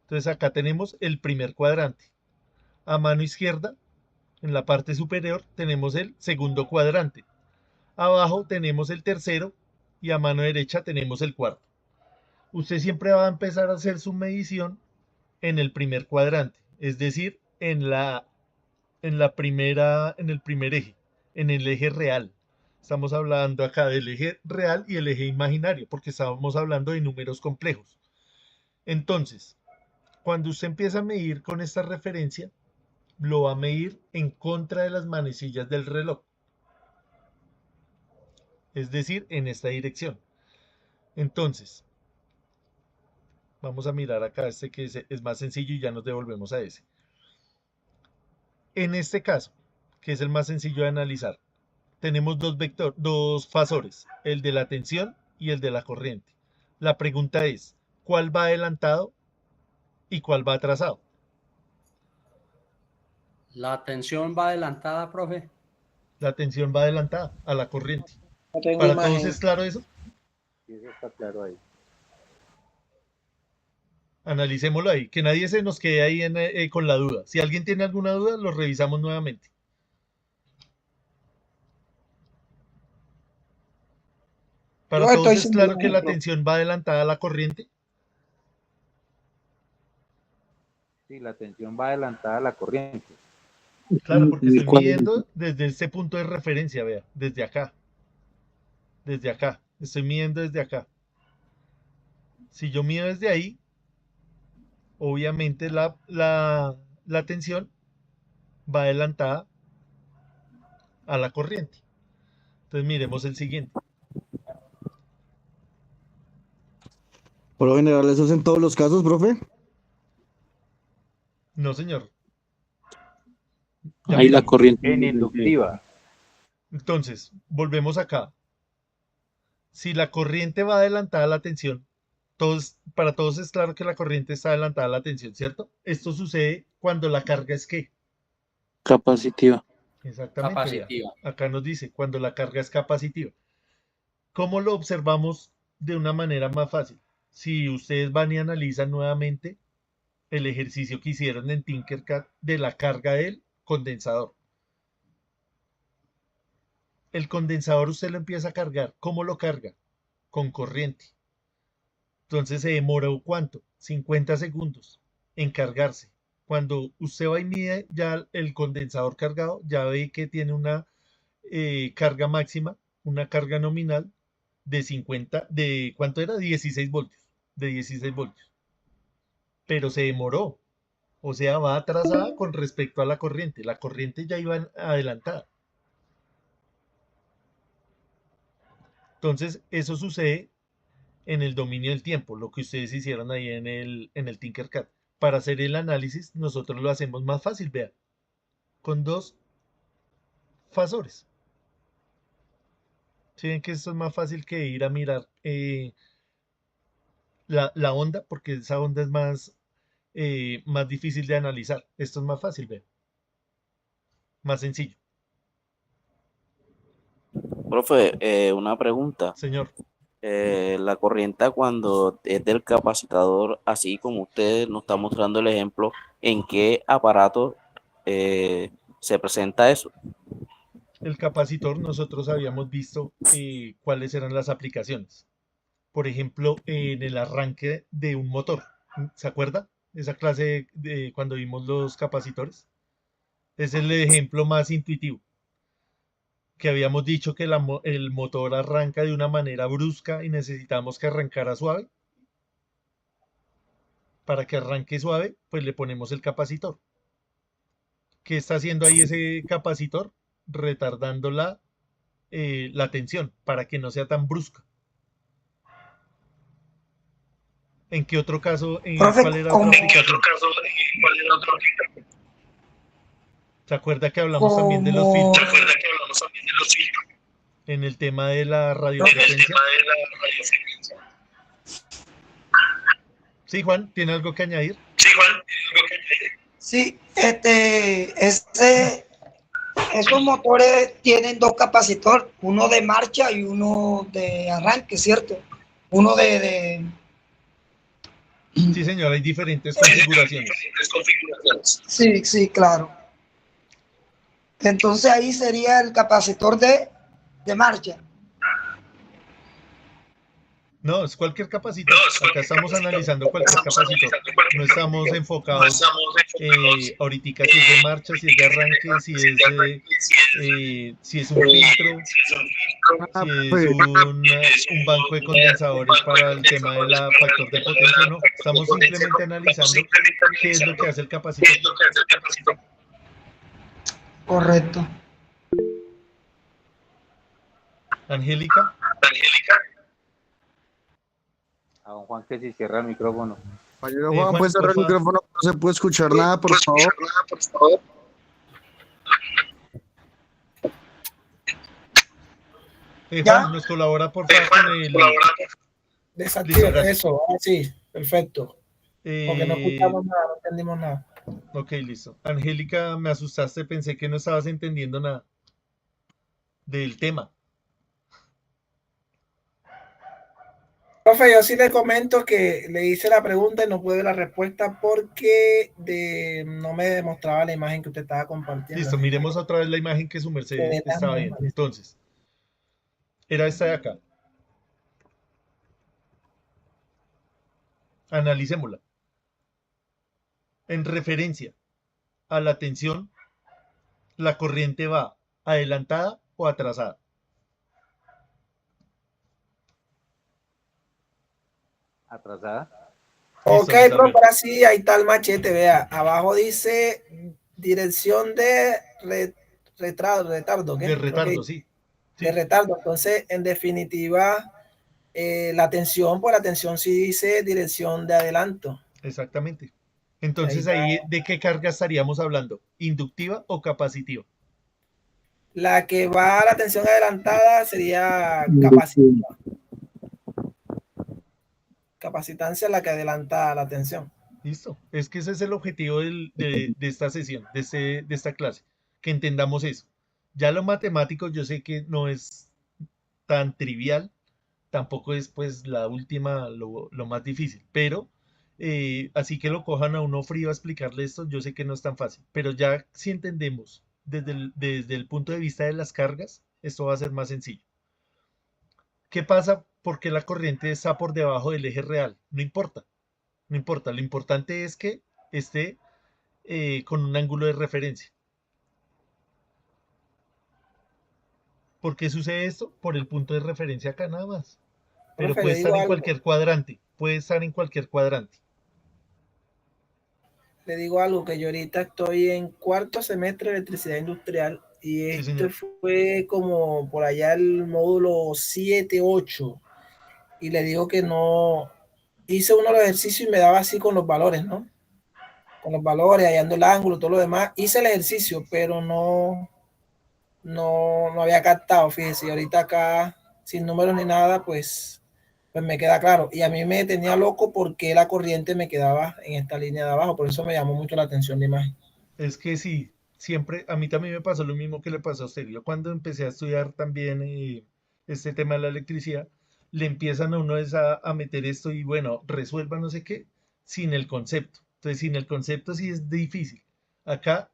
Entonces acá tenemos el primer cuadrante. A mano izquierda, en la parte superior, tenemos el segundo cuadrante. Abajo tenemos el tercero y a mano derecha tenemos el cuarto. Usted siempre va a empezar a hacer su medición en el primer cuadrante, es decir, en el primer eje, en el eje real. Estamos hablando acá del eje real y el eje imaginario, porque estábamos hablando de números complejos. Entonces, cuando usted empieza a medir con esta referencia, lo va a medir en contra de las manecillas del reloj, es decir, en esta dirección. Entonces, vamos a mirar acá este que es más sencillo y ya nos devolvemos a ese. En este caso, que es el más sencillo de analizar, tenemos dos fasores, el de la tensión y el de la corriente. La pregunta es, ¿cuál va adelantado y cuál va atrasado? La tensión va adelantada, profe. La tensión va adelantada a la corriente. No tengo ¿Para todos imagen. es claro eso? Sí, eso está claro ahí. Analicémoslo ahí, que nadie se nos quede ahí con la duda. Si alguien tiene alguna duda, lo revisamos nuevamente. ¿Para Yo todos estoy es sin claro que imagen, la profe. tensión va adelantada a la corriente? Sí, la tensión va adelantada a la corriente. Claro, porque ¿Y estoy cuál? midiendo desde este punto de referencia, vea, desde acá, estoy midiendo desde acá. Si yo mido desde ahí, obviamente la tensión va adelantada a la corriente. Entonces miremos el siguiente. Por lo general, ¿eso es en todos los casos, profe? No, señor. Ya Ahí la miramos. corriente. En inductiva. Entonces, volvemos acá. Si la corriente va adelantada a la tensión, para todos es claro que la corriente está adelantada a la tensión, ¿cierto? Esto sucede cuando la carga es ¿qué? Capacitiva. Exactamente, vea. Capacitiva. Acá nos dice cuando la carga es capacitiva. ¿Cómo lo observamos de una manera más fácil? Si ustedes van y analizan nuevamente el ejercicio que hicieron en Tinkercad de la carga del condensador. El condensador usted lo empieza a cargar. ¿Cómo lo carga? Con corriente. Entonces se demoró ¿cuánto? 50 segundos en cargarse. Cuando usted va y mide ya el condensador cargado, ya ve que tiene una carga máxima, una carga nominal de 50, ¿de cuánto era? 16 voltios, de 16 voltios. Pero se demoró, o sea, va atrasada con respecto a la corriente. La corriente ya iba adelantada. Entonces, eso sucede en el dominio del tiempo, lo que ustedes hicieron ahí en el Tinkercad. Para hacer el análisis, nosotros lo hacemos más fácil, vea, con dos fasores. ¿Sí ven que esto es más fácil que ir a mirar la onda? Porque esa onda es más difícil de analizar. Esto es más fácil, vea, más sencillo. Profe, una pregunta. Señor, La corriente cuando es del capacitador, así como usted nos está mostrando el ejemplo, ¿en qué aparato se presenta eso? el capacitor, nosotros habíamos visto cuáles eran las aplicaciones. Por ejemplo, en el arranque de un motor. ¿Se acuerda? Esa clase de cuando vimos los capacitores. Es el ejemplo más intuitivo. Que habíamos dicho que el motor arranca de una manera brusca y necesitamos que arrancara suave. Para que arranque suave, pues le ponemos el capacitor. ¿Qué está haciendo ahí ese capacitor? Retardando la tensión para que no sea tan brusca. ¿En qué otro caso? Profe, ¿Cuál era otra como, aplicación? ¿Se acuerda que hablamos también de los como, filtros? En el tema de la radiofrecuencia. Sí, Juan, ¿tiene algo que añadir? Sí, esos motores tienen dos capacitores, uno de marcha y uno de arranque, ¿cierto? Uno Sí, señor, hay diferentes configuraciones. Sí, claro. Entonces ahí sería el capacitor de marcha. No, es cualquier capacitor. Acá estamos analizando cualquier capacitor. No estamos enfocados ahorita si es de marcha, si es de arranque, si es un filtro, si es un banco de condensadores para el tema del factor de potencia. No, estamos simplemente analizando qué es lo que hace el capacitor. Correcto. Angélica. A don Juan que si cierra el micrófono. Compañero Juan, Juan, puede cerrar el porfa. micrófono, no se puede escuchar nada, por favor. Juan, nos colabora por favor con el... Desactiva Listo, eso, sí, perfecto. Porque no escuchamos nada, no entendimos nada. Ok, listo. Angélica, me asustaste, pensé que no estabas entendiendo nada del tema. Profe, yo sí le comento que le hice la pregunta y no pude ver la respuesta porque no me demostraba la imagen que usted estaba compartiendo. Listo, miremos otra vez la imagen que su merced estaba viendo. Entonces, era esta de acá. Analicémosla. En referencia a la tensión, la corriente va adelantada o atrasada. Atrasada. Ok, Listo, profe, ahora sí, ahí está el machete, vea. Abajo dice dirección de retardo, ¿qué? De retardo, Creo que- sí. De retardo. Entonces, en definitiva, la tensión sí dice dirección de adelanto. Exactamente. Entonces Ahí ahí, ¿de qué carga estaríamos hablando? ¿Inductiva o capacitiva? La que va a la tensión adelantada sería capacitiva. Capacitancia la que adelanta la tensión. Listo. Es que ese es el objetivo de esta sesión, de esta clase, que entendamos eso. Ya lo matemático yo sé que no es tan trivial, tampoco es pues la última, lo más difícil, pero así que lo cojan a uno frío a explicarle esto, yo sé que no es tan fácil, pero ya si entendemos desde el punto de vista de las cargas, esto va a ser más sencillo. ¿Qué pasa? Porque la corriente está por debajo del eje real. No importa, no importa. Lo importante es que esté con un ángulo de referencia. ¿Por qué sucede esto? Por el punto de referencia acá nada más. Pero Profe, puede le estar digo en algo. cualquier cuadrante. Puede estar en cualquier cuadrante. Le digo algo, que yo ahorita estoy en cuarto semestre de electricidad industrial y Sí, este señor. fue como por allá el módulo 7, 8. y le digo que no, hice uno de los ejercicios y me daba así con los valores, ¿no? Con los valores, hallando el ángulo, todo lo demás. Hice el ejercicio, pero no había captado, fíjese, y ahorita acá, sin números ni nada, pues me queda claro. Y a mí me tenía loco porque la corriente me quedaba en esta línea de abajo, por eso me llamó mucho la atención la imagen. Es que sí, siempre, a mí también me pasó lo mismo que le pasó a usted. Yo cuando empecé a estudiar también este tema de la electricidad, le empiezan a uno a meter esto y bueno, resuelva no sé qué, sin el concepto. Entonces, sin el concepto sí es difícil. Acá,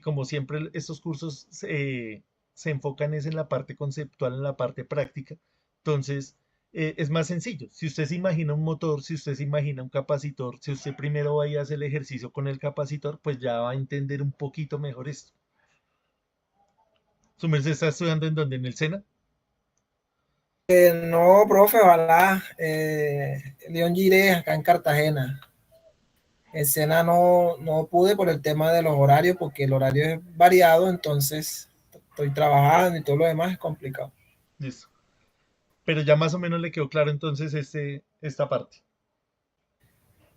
como siempre, estos cursos se enfocan es en la parte conceptual, en la parte práctica. Entonces, es más sencillo. Si usted se imagina un motor, si usted se imagina un capacitor, si usted primero va y hace el ejercicio con el capacitor, pues ya va a entender un poquito mejor esto. ¿Su merced está estudiando en dónde? ¿En el SENA? No, profe, ojalá. León Giré, acá en Cartagena. En Sena no pude por el tema de los horarios, porque el horario es variado, entonces estoy trabajando y todo lo demás es complicado. Listo. Pero ya más o menos le quedó claro entonces esta parte.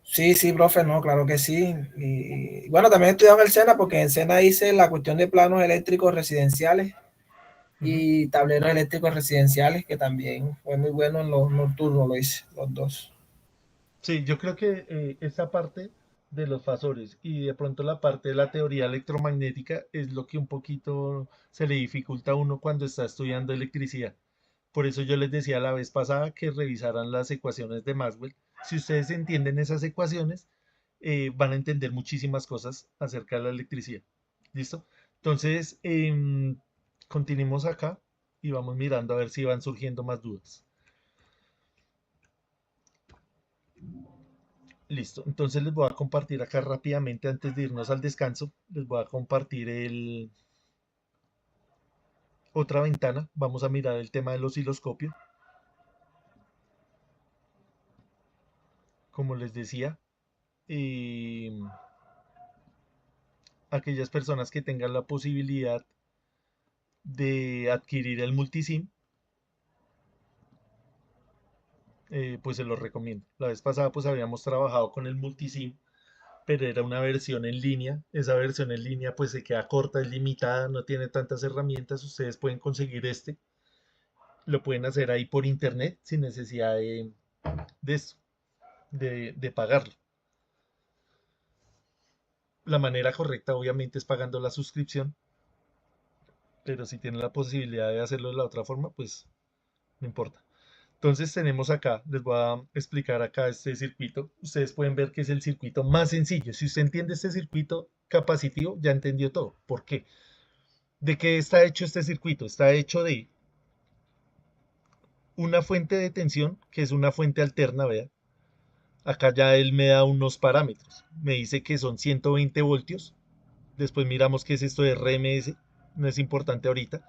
Sí, sí, profe, no, claro que sí. Y bueno, también he estudiado en el SENA porque en SENA hice la cuestión de planos eléctricos residenciales y tableros eléctricos residenciales, que también fue muy bueno en los nocturnos, lo hice, los dos. Sí, yo creo que esta parte de los fasores y de pronto la parte de la teoría electromagnética es lo que un poquito se le dificulta a uno cuando está estudiando electricidad. Por eso yo les decía la vez pasada que revisaran las ecuaciones de Maxwell. Si ustedes entienden esas ecuaciones, van a entender muchísimas cosas acerca de la electricidad. ¿Listo? Entonces, continuemos acá y vamos mirando a ver si van surgiendo más dudas. Listo, entonces les voy a compartir acá rápidamente antes de irnos al descanso, les voy a compartir otra ventana. Vamos a mirar el tema del osciloscopio. Como les decía, aquellas personas que tengan la posibilidad de adquirir el multisim, pues se los recomiendo. La vez pasada pues habíamos trabajado con el multisim, pero era una versión en línea. Esa versión en línea pues se queda corta, es limitada, no tiene tantas herramientas. Ustedes pueden conseguir lo pueden hacer ahí por internet sin necesidad de esto, de pagarlo. La manera correcta obviamente es pagando la suscripción, pero si tienen la posibilidad de hacerlo de la otra forma, pues no importa. Entonces tenemos acá, les voy a explicar acá este circuito. Ustedes pueden ver que es el circuito más sencillo. Si usted entiende este circuito capacitivo, ya entendió todo. ¿Por qué? ¿De qué está hecho este circuito? Está hecho de una fuente de tensión, que es una fuente alterna, vea. Acá ya él me da unos parámetros. Me dice que son 120 voltios. Después miramos qué es esto de RMS. No es importante ahorita.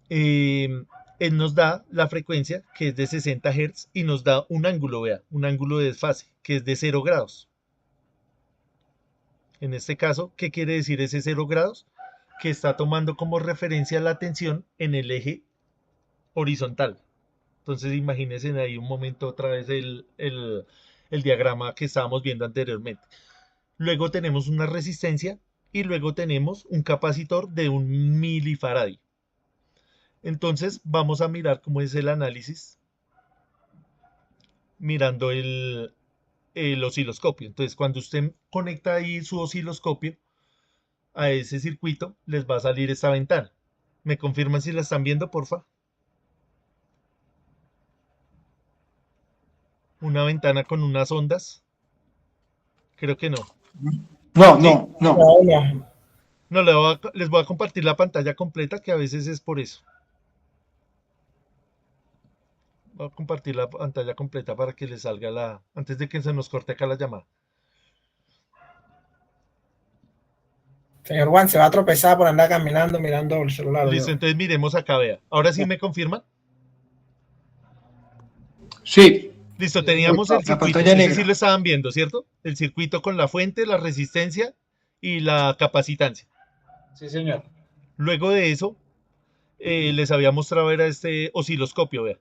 Él nos da la frecuencia, que es de 60 Hz, y nos da un ángulo, vea, un ángulo de desfase, que es de 0 grados. En este caso, ¿qué quiere decir ese 0 grados? Que está tomando como referencia la tensión en el eje horizontal. Entonces imagínense ahí un momento otra vez el diagrama que estábamos viendo anteriormente. Luego tenemos una resistencia y luego tenemos un capacitor de 1 milifarad. Entonces vamos a mirar cómo es el análisis mirando el osciloscopio. Entonces cuando usted conecta ahí su osciloscopio a ese circuito, les va a salir esta ventana. ¿Me confirman si la están viendo, porfa? Una ventana con unas ondas. Creo que no. No, ¿Sí? no, no. No, No, les voy a compartir la pantalla completa, que a veces es por eso. Voy a compartir la pantalla completa para que les salga antes de que se nos corte acá la llamada. señor Juan, se va a tropezar por andar caminando mirando el celular. Listo, entonces miremos acá, vea. Ahora sí me confirman. Sí, Listo, teníamos el la circuito. pantalla Ese negra. sí lo estaban viendo, ¿cierto? El circuito con la fuente, la resistencia y la capacitancia. Sí, señor. Luego de eso, les había mostrado era este osciloscopio, vea.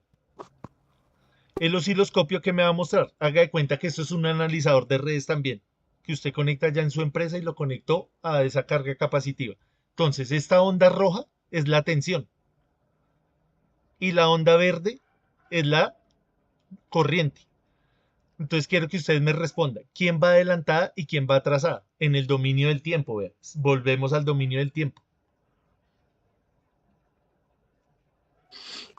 El osciloscopio que me va a mostrar, haga de cuenta que esto es un analizador de redes también, que usted conecta ya en su empresa y lo conectó a esa carga capacitiva. Entonces, esta onda roja es la tensión y la onda verde es la corriente. Entonces quiero que ustedes me respondan, ¿quién va adelantada y quién va atrasada? En el dominio del tiempo, vean. Volvemos al dominio del tiempo.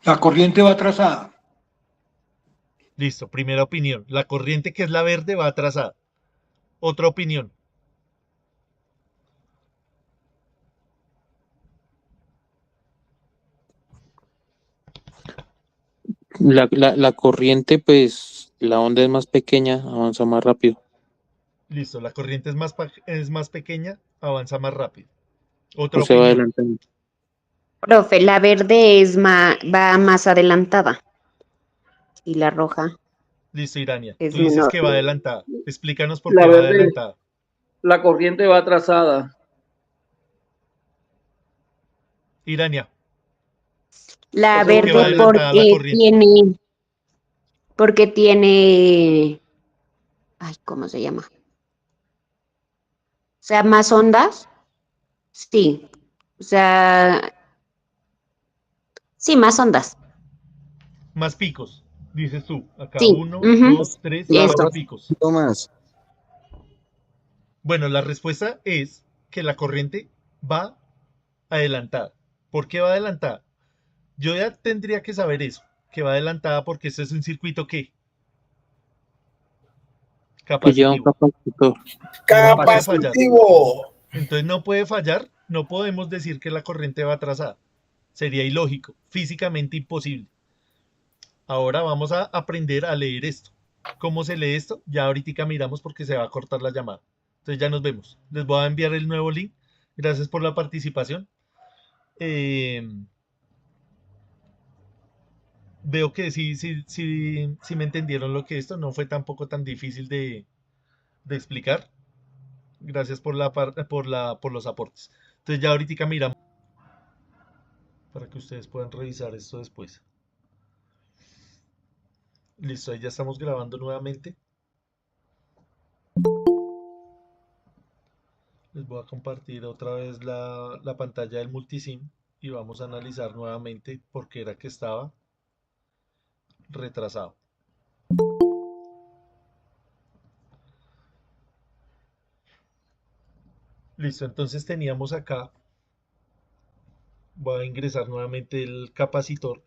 La corriente va atrasada. Listo, primera opinión. La corriente, que es la verde, va atrasada. Otra opinión. La corriente, pues la onda es más pequeña, avanza más rápido. Listo, la corriente es más pequeña, avanza más rápido. O Otra se va opinión. adelantando. Profe, la verde va más adelantada y la roja Listo, Irania. es Tú dices menor. que va adelantada. Explícanos por La qué va verde, adelantada. la corriente va atrasada. Irania, La O sea, ¿por qué va verde adelantada la corriente? porque tiene, ay, ¿cómo se llama? O sea, más ondas. Sí. O sea, sí, más ondas. Más picos, dices tú. Acá Sí. 1, Ujú. 2, 3, Eso. 4 picos. Más. Bueno, la respuesta es que la corriente va adelantada. ¿Por qué va adelantada? Yo ya tendría que saber eso, que va adelantada porque este es un circuito que Que lleva un capacitivo. capacitor. No puede fallar. Capacitivo. Entonces no puede fallar, no podemos decir que la corriente va atrasada. Sería ilógico, físicamente imposible. Ahora vamos a aprender a leer esto. ¿Cómo se lee esto? Ya ahorita miramos porque se va a cortar la llamada. Entonces ya nos vemos. Les voy a enviar el nuevo link. Gracias por la participación. Veo que sí me entendieron lo que esto no fue tampoco tan difícil de explicar. Gracias por los aportes. Entonces ya ahorita miramos para que ustedes puedan revisar esto después. Listo, ahí ya estamos grabando nuevamente. Les voy a compartir otra vez la pantalla del multisim y vamos a analizar nuevamente por qué era que estaba retrasado. Listo, entonces teníamos acá, voy a ingresar nuevamente el capacitor.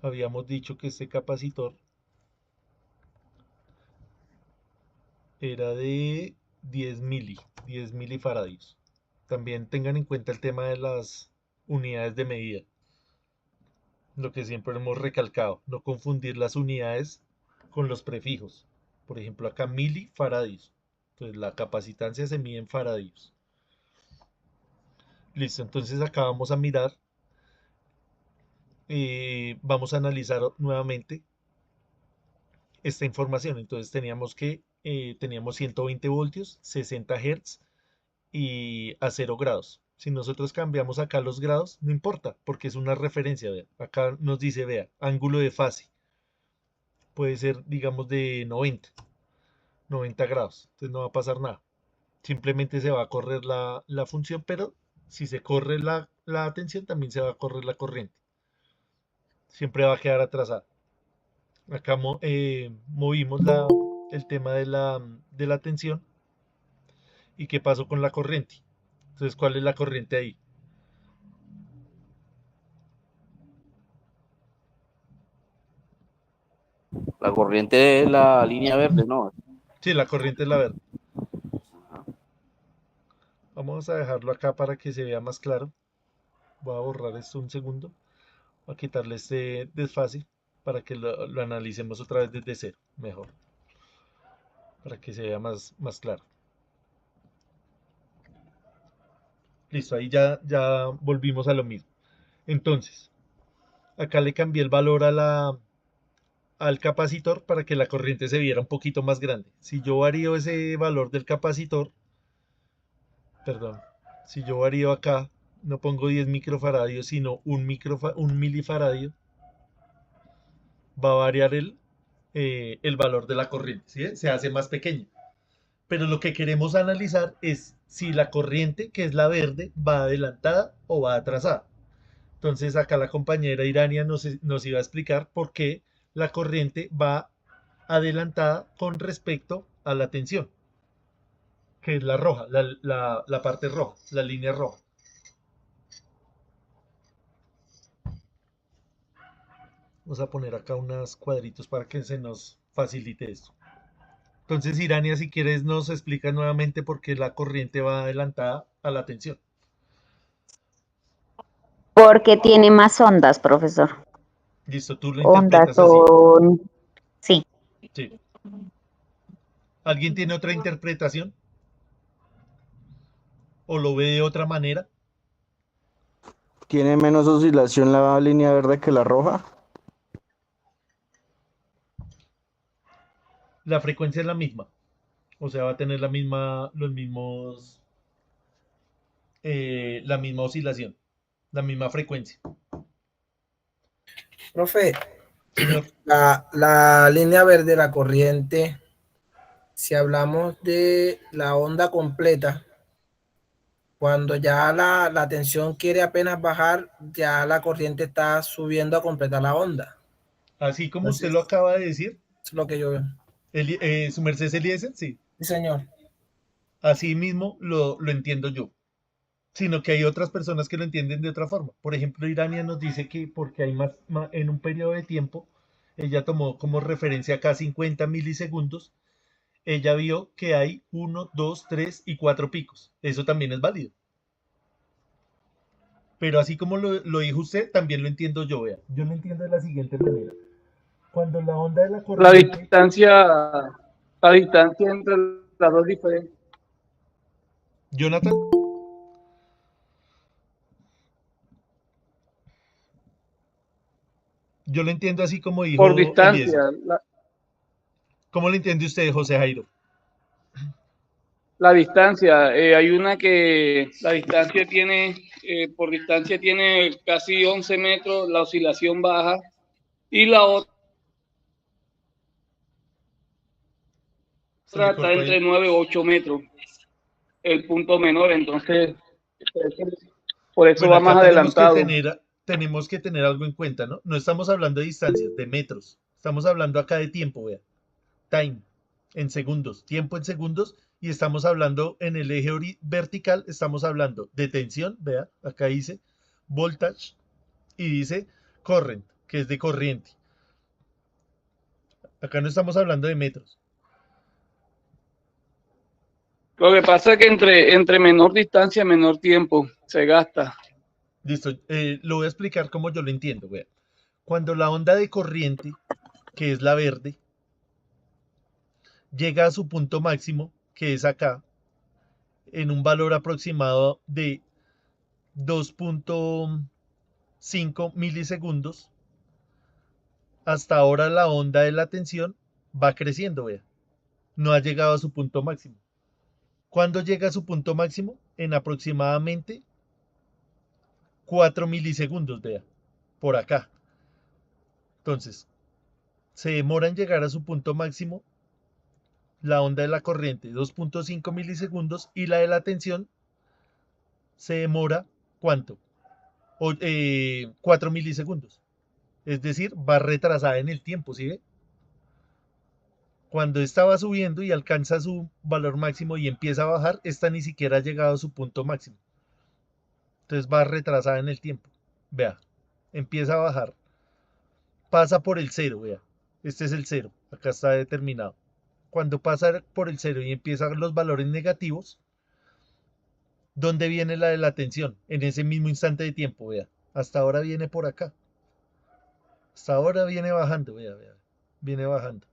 Habíamos dicho que este capacitor era de 10 milifaradios. También tengan en cuenta el tema de las unidades de medida. Lo que siempre hemos recalcado, no confundir las unidades con los prefijos. Por ejemplo, acá milifaradios. Entonces la capacitancia se mide en faradios. Listo, entonces acá vamos a mirar. Vamos a analizar nuevamente esta información. Entonces teníamos 120 voltios, 60 Hz y a 0 grados. Si nosotros cambiamos acá los grados, no importa, porque es una referencia. Vea. Acá nos dice, vea, ángulo de fase. Puede ser, digamos, de 90 grados. Entonces no va a pasar nada. Simplemente se va a correr la función, pero si se corre la tensión, también se va a correr la corriente. Siempre va a quedar atrasada. Acá movimos el tema de la tensión. ¿Y qué pasó con la corriente? Entonces, ¿cuál es la corriente ahí? La corriente de la línea verde, ¿no? Sí, la corriente es la verde. Vamos a dejarlo acá para que se vea más claro. Voy a borrar esto un segundo. Voy a quitarle este desfase para que lo analicemos otra vez desde cero. Mejor. Para que se vea más claro. Listo, ahí ya volvimos a lo mismo. Entonces, acá le cambié el valor al capacitor para que la corriente se viera un poquito más grande. Si yo varío ese valor del capacitor, perdón, si yo varío acá no pongo 10 microfaradios, sino un milifaradio, va a variar el valor de la corriente, ¿sí? Se hace más pequeño. Pero lo que queremos analizar es si la corriente, que es la verde, va adelantada o va atrasada. Entonces acá la compañera Irania nos iba a explicar por qué la corriente va adelantada con respecto a la tensión, que es la roja, la parte roja, la línea roja. Vamos a poner acá unos cuadritos para que se nos facilite esto. Entonces, Irania, si quieres, nos explica nuevamente por qué la corriente va adelantada a la tensión. Porque tiene más ondas, profesor. Listo, tú lo Ondas interpretas así. son... Sí. Sí. ¿Alguien tiene otra interpretación? ¿O lo ve de otra manera? ¿Tiene menos oscilación la línea verde que la roja? La frecuencia es la misma. O sea, va a tener la misma oscilación, la misma frecuencia. Profe, Señor, la línea verde, la corriente, si hablamos de la onda completa, cuando ya la tensión quiere apenas bajar, ya la corriente está subiendo a completar la onda. así como usted Entonces, lo acaba de decir, es lo que yo veo. su merced es Eliezer, sí. Sí, señor. Así mismo lo entiendo yo. Sino que hay otras personas que lo entienden de otra forma. Por ejemplo, Irania nos dice que porque hay en un periodo de tiempo, ella tomó como referencia acá 50 milisegundos, ella vio que hay 1, 2, 3 y 4 picos. Eso también es válido. Pero así como lo dijo usted, también lo entiendo yo, vea. Yo lo entiendo de la siguiente manera. Cuando la onda de la La corriente... distancia entre las dos diferentes. Jonathan, yo lo entiendo así como Por dijo distancia. Eliezer. ¿Cómo lo entiende usted, José Jairo? La distancia, hay una que la distancia tiene, por distancia tiene casi 11 metros, la oscilación baja, y la otra Se le está cortó entre ahí. 9 y 8 metros, el punto menor, entonces por eso Bueno, va más acá adelantado. tenemos que tener algo en cuenta, ¿no? No estamos hablando de distancias, de metros. Estamos hablando acá de tiempo, vea. Time, en segundos, tiempo en segundos. Y estamos hablando en el eje vertical, estamos hablando de tensión, vea, acá dice voltage y dice current, que es de corriente. Acá no estamos hablando de metros. Lo que pasa es que entre menor distancia, menor tiempo se gasta. Listo, lo voy a explicar como yo lo entiendo, vea. Cuando la onda de corriente, que es la verde, llega a su punto máximo, que es acá, en un valor aproximado de 2.5 milisegundos, hasta ahora la onda de la tensión va creciendo, vea. No ha llegado a su punto máximo. ¿Cuándo llega a su punto máximo? En aproximadamente 4 milisegundos, vea, por acá. Entonces, se demora en llegar a su punto máximo la onda de la corriente 2.5 milisegundos y la de la tensión se demora, ¿cuánto? 4 milisegundos. Es decir, va retrasada en el tiempo, ¿sí ve? Cuando esta va subiendo y alcanza su valor máximo y empieza a bajar, esta ni siquiera ha llegado a su punto máximo. Entonces va retrasada en el tiempo. Vea, empieza a bajar. Pasa por el cero, vea. Este es el cero, acá está determinado. Cuando pasa por el cero y empiezan los valores negativos, ¿dónde viene la de la tensión? En ese mismo instante de tiempo, vea. Hasta ahora viene por acá. Hasta ahora viene bajando, vea. Viene bajando.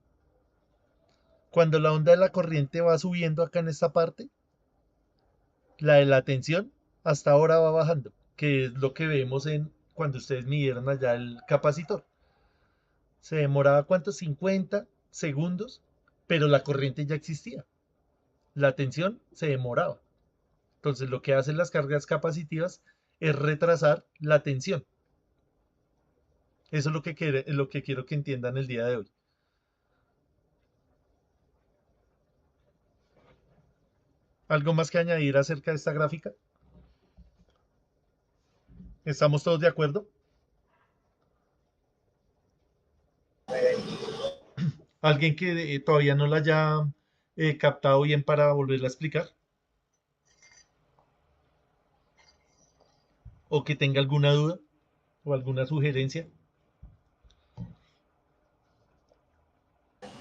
Cuando la onda de la corriente va subiendo acá en esta parte, la de la tensión hasta ahora va bajando, que es lo que vemos cuando ustedes midieron allá el capacitor. Se demoraba, ¿cuántos? 50 segundos, pero la corriente ya existía. La tensión se demoraba. Entonces lo que hacen las cargas capacitivas es retrasar la tensión. Eso es lo que quiero que entiendan el día de hoy. ¿Algo más que añadir acerca de esta gráfica? ¿Estamos todos de acuerdo? ¿Alguien que todavía no la haya captado bien para volverla a explicar? ¿O que tenga alguna duda o alguna sugerencia?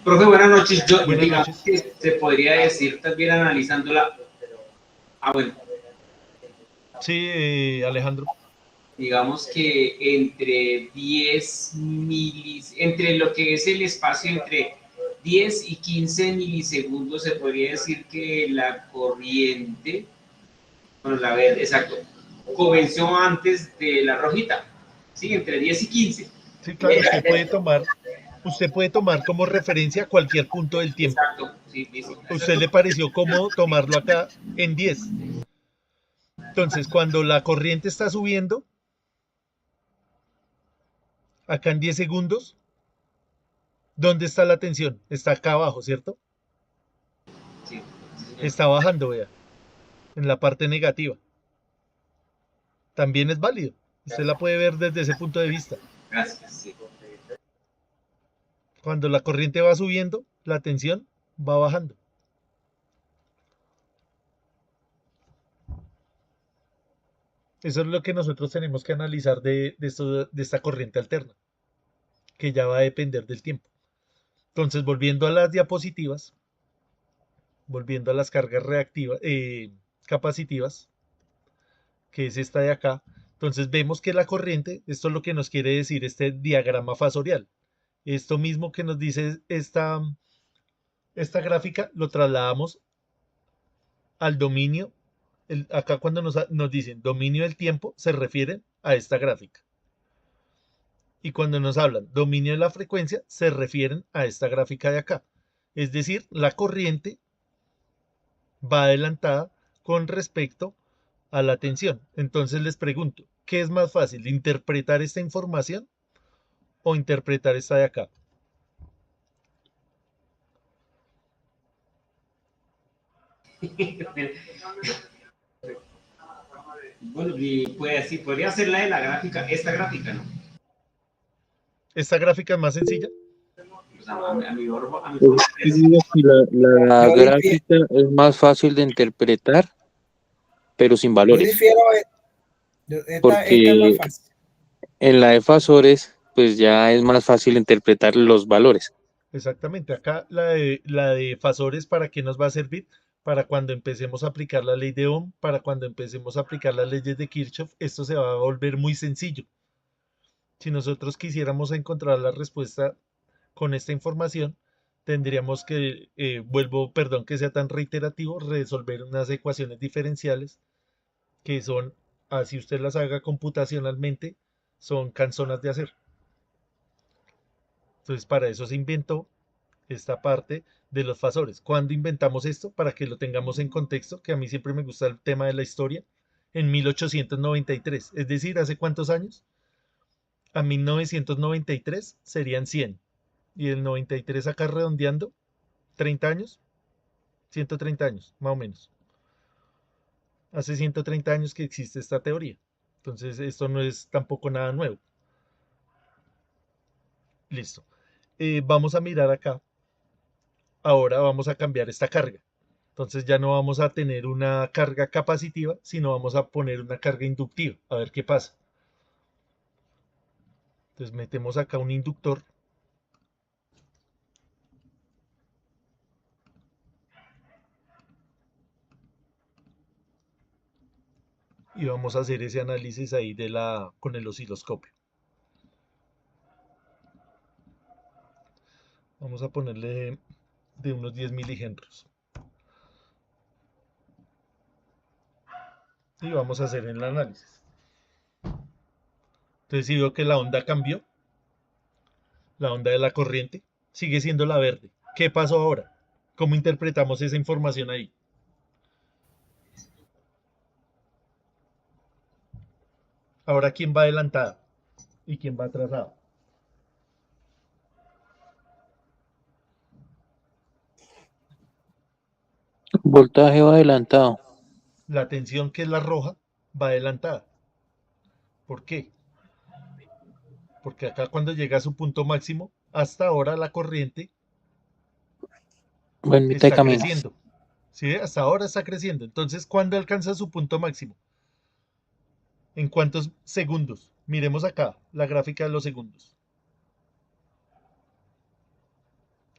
Profe, buenas noches. Buenas Digamos noches. que se podría decir también analizándola. Bueno. Sí, Alejandro. Digamos que entre 10 entre lo que es el espacio entre 10 y 15 milisegundos se podría decir que la corriente, bueno, la verde, exacto, comenzó antes de la rojita, ¿sí? Entre 10 y 15. Sí, claro, usted puede tomar como referencia cualquier punto del tiempo. Exacto, sí, sí. ¿A usted le pareció cómodo tomarlo acá en 10? Entonces, cuando la corriente está subiendo, acá en 10 segundos, ¿dónde está la tensión? Está acá abajo, ¿cierto? Sí, está bajando, vea, en la parte negativa. También es válido. Usted la puede ver desde ese punto de vista. Gracias, sí. Cuando la corriente va subiendo, la tensión va bajando. Eso es lo que nosotros tenemos que analizar de esta corriente alterna, que ya va a depender del tiempo. Entonces, volviendo a las diapositivas, volviendo a las cargas reactivas, capacitivas, que es esta de acá, entonces vemos que la corriente, esto es lo que nos quiere decir este diagrama fasorial. Esto mismo que nos dice esta gráfica, lo trasladamos al dominio. Acá cuando nos dicen dominio del tiempo, se refieren a esta gráfica. Y cuando nos hablan dominio de la frecuencia, se refieren a esta gráfica de acá. Es decir, la corriente va adelantada con respecto a la tensión. Entonces les pregunto, ¿qué es más fácil, interpretar esta información o interpretar esta de acá? Bueno, y puede así, podría ser la de la gráfica, esta gráfica, ¿no? ¿Esta gráfica es más sencilla? O sea, a mi Yo digo que la gráfica es más fácil de interpretar, pero sin Yo valores. difiero, esta es más Porque fácil. en la de fasores, pues ya es más fácil interpretar los valores. Exactamente, acá la de fasores, ¿para qué nos va a servir? Para cuando empecemos a aplicar la ley de Ohm, para cuando empecemos a aplicar las leyes de Kirchhoff, esto se va a volver muy sencillo. Si nosotros quisiéramos encontrar la respuesta con esta información, tendríamos que, perdón que sea tan reiterativo, resolver unas ecuaciones diferenciales que son, así usted las haga computacionalmente, son canzonas de hacer. Entonces, para eso se inventó esta parte de los fasores. ¿Cuándo inventamos esto? Para que lo tengamos en contexto, que a mí siempre me gusta el tema de la historia, en 1893. Es decir, ¿hace cuántos años? A 1993 serían 100. Y el 93 acá redondeando, 30 años, 130 años, más o menos. Hace 130 años que existe esta teoría. Entonces, esto no es tampoco nada nuevo. Listo. Vamos a mirar acá. Ahora vamos a cambiar esta carga. Entonces ya no vamos a tener una carga capacitiva, sino vamos a poner una carga inductiva. A ver qué pasa. Entonces metemos acá un inductor. Y vamos a hacer ese análisis ahí con el osciloscopio. Vamos a ponerle de unos 10 milihenrios. Y vamos a hacer el análisis. Entonces si veo que la onda cambió, la onda de la corriente sigue siendo la verde. ¿Qué pasó ahora? ¿Cómo interpretamos esa información ahí? Ahora, ¿quién va adelantada y quién va atrasado? Voltaje va adelantado. La tensión, que es la roja, va adelantada. ¿Por qué? Porque acá cuando llega a su punto máximo, hasta ahora la corriente Va en mitad de está camino. creciendo. ¿Sí? Hasta ahora está creciendo. Entonces, ¿cuándo alcanza su punto máximo? ¿En cuántos segundos? Miremos acá la gráfica de los segundos.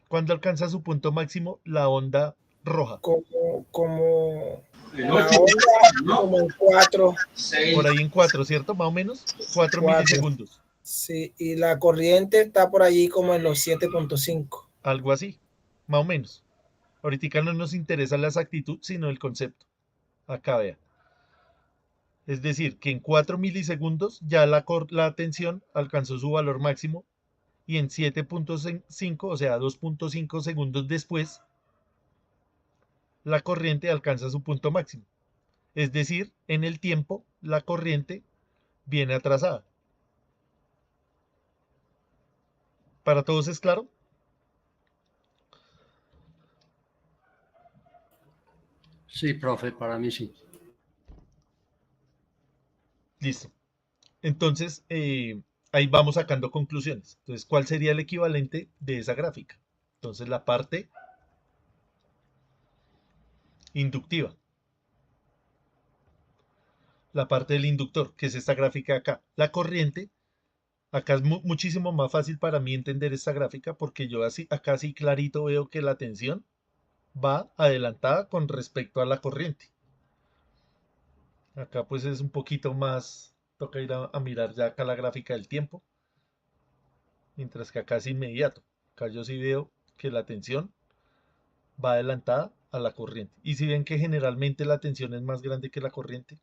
¿Cuándo alcanza su punto máximo la onda roja? Como El la 8, onda, ¿no? como en 4, 6. Por ahí en 4, ¿cierto? Más o menos 4 milisegundos. Sí, y la corriente está por allí como en los 7.5. Algo así, más o menos. Ahorita no nos interesa la exactitud, sino el concepto. Acá vea. Es decir, que en 4 milisegundos ya la tensión alcanzó su valor máximo y en 7.5, o sea, 2.5 segundos después, la corriente alcanza su punto máximo. Es decir, en el tiempo, la corriente viene atrasada. ¿Para todos es claro? Sí, profe, para mí sí. Listo. Entonces, ahí vamos sacando conclusiones. Entonces, ¿cuál sería el equivalente de esa gráfica? Entonces, la parte inductiva. La parte del inductor, que es esta gráfica de acá. La corriente, acá es muchísimo más fácil para mí entender esta gráfica porque yo así, acá sí clarito veo que la tensión va adelantada con respecto a la corriente. Acá pues es un poquito más, toca ir a mirar ya acá la gráfica del tiempo, mientras que acá es inmediato. Acá yo sí veo que la tensión va adelantada a la corriente. Y si ven que generalmente la tensión es más grande que la corriente,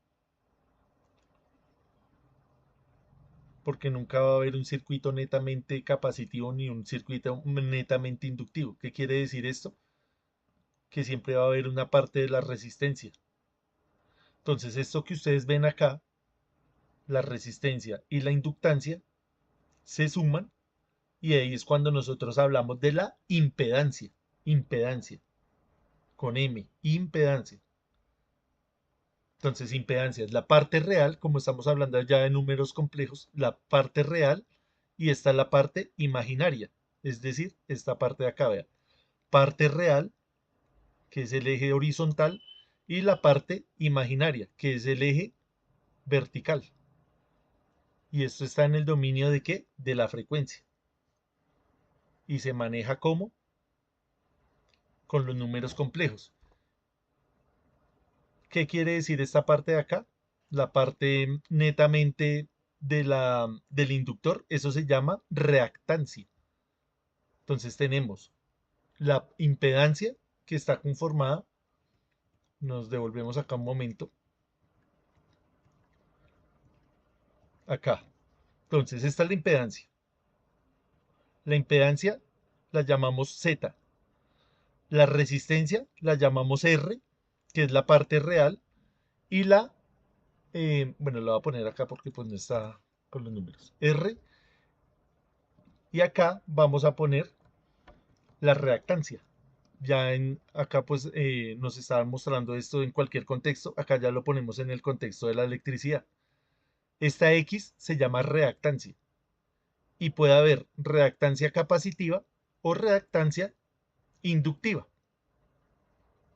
porque nunca va a haber un circuito netamente capacitivo ni un circuito netamente inductivo. ¿Qué quiere decir esto? Que siempre va a haber una parte de la resistencia. Entonces, esto que ustedes ven acá, la resistencia y la inductancia, se suman y ahí es cuando nosotros hablamos de la impedancia. Impedancia. Con M. Impedancia. Entonces, impedancia es la parte real, como estamos hablando ya de números complejos, la parte real, y esta es la parte imaginaria, es decir, esta parte de acá, vean. Parte real, que es el eje horizontal, y la parte imaginaria, que es el eje vertical. Y esto está en el dominio de ¿qué? De la frecuencia. Y se maneja como con los números complejos. ¿Qué quiere decir esta parte de acá? La parte netamente del inductor, eso se llama reactancia. Entonces tenemos la impedancia que está conformada, nos devolvemos acá un momento, acá. Entonces esta es la impedancia. La impedancia la llamamos Z. La resistencia la llamamos R, que es la parte real, y bueno, la voy a poner acá porque pues no está con los números. R, y acá vamos a poner la reactancia. Ya acá pues nos estaban mostrando esto en cualquier contexto, acá ya lo ponemos en el contexto de la electricidad. Esta X se llama reactancia y puede haber reactancia capacitiva o reactancia inductiva.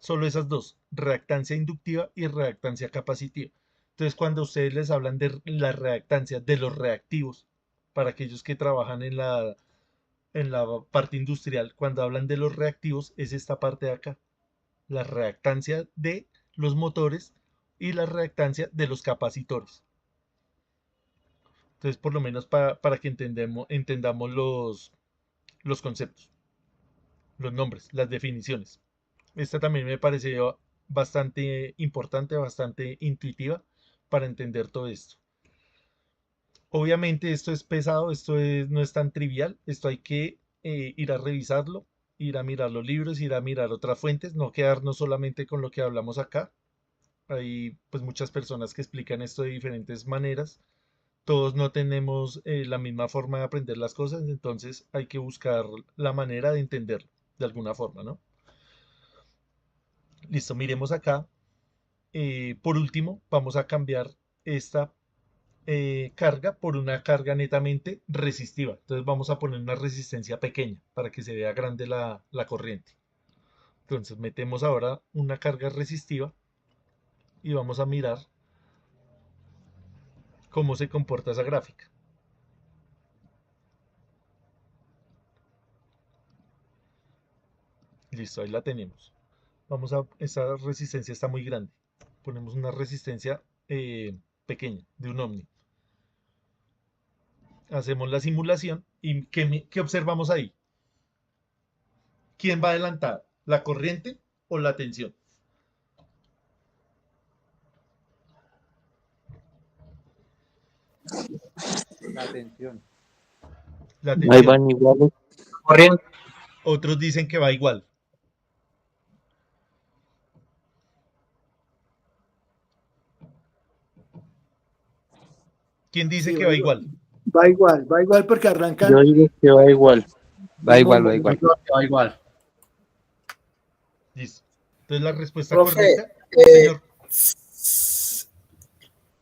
Solo esas dos, reactancia inductiva y reactancia capacitiva. Entonces, cuando ustedes les hablan de la reactancia de los reactivos, para aquellos que trabajan en la parte industrial, cuando hablan de los reactivos, es esta parte de acá. La reactancia de los motores y la reactancia de los capacitores. Entonces, por lo menos para que entendamos los conceptos, los nombres, las definiciones. Esta también me pareció bastante importante, bastante intuitiva para entender todo esto. Obviamente esto es pesado, no es tan trivial, esto hay que ir a revisarlo, ir a mirar los libros, ir a mirar otras fuentes, no quedarnos solamente con lo que hablamos acá. Hay pues muchas personas que explican esto de diferentes maneras todos no tenemos la misma forma de aprender las cosas, entonces hay que buscar la manera de entenderlo de alguna forma, ¿no? Listo, miremos acá. Por último, vamos a cambiar esta carga por una carga netamente resistiva. Entonces vamos a poner una resistencia pequeña para que se vea grande la corriente. Entonces metemos ahora una carga resistiva y vamos a mirar cómo se comporta esa gráfica. Listo, ahí la tenemos. Esta resistencia está muy grande. Ponemos una resistencia pequeña de un ohmio. Hacemos la simulación y ¿qué observamos ahí? ¿Quién va adelantado? ¿La corriente o la tensión? La tensión. La Ahí tensión. van iguales. Corriente. Otros dicen que va igual. ¿Quién dice Sí, que va igual? va igual porque arrancan. Yo digo que va igual. Va igual, bombo. va igual. Va igual. Listo. Entonces la respuesta Profe, correcta, señor.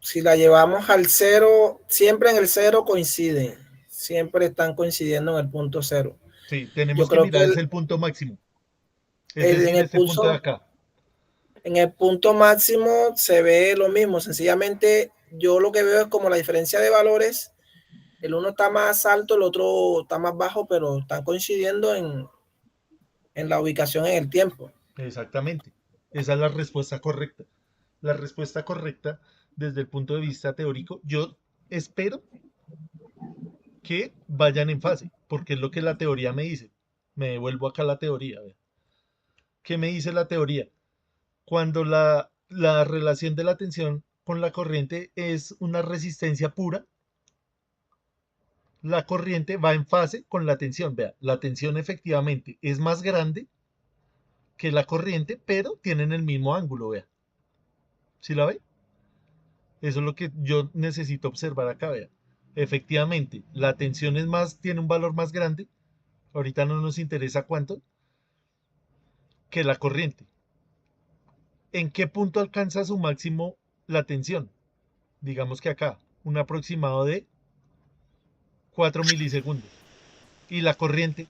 Si la llevamos al cero, siempre en el cero coinciden. Siempre están coincidiendo en el punto cero. Sí, Yo tenemos que creo mirar, que es el punto máximo. Es en decir, el este punto de pulso, acá. en el punto máximo se ve lo mismo. Sencillamente, yo lo que veo es como la diferencia de valores. El uno está más alto, el otro está más bajo, pero están coincidiendo en la ubicación en el tiempo. Exactamente. Esa es la respuesta correcta. La respuesta correcta desde el punto de vista teórico, yo espero que vayan en fase, porque es lo que la teoría me dice. Me devuelvo acá a la teoría. Vea. ¿Qué me dice la teoría? Cuando la relación de la tensión con la corriente es una resistencia pura, la corriente va en fase con la tensión. Vea, la tensión efectivamente es más grande que la corriente, pero tienen el mismo ángulo, vea. ¿Sí la ve? Eso es lo que yo necesito observar acá, vea. Efectivamente, la tensión tiene un valor más grande, ahorita no nos interesa cuánto, que la corriente. ¿En qué punto alcanza su máximo la tensión? Digamos que acá, un aproximado de 4 milisegundos. Y la corriente,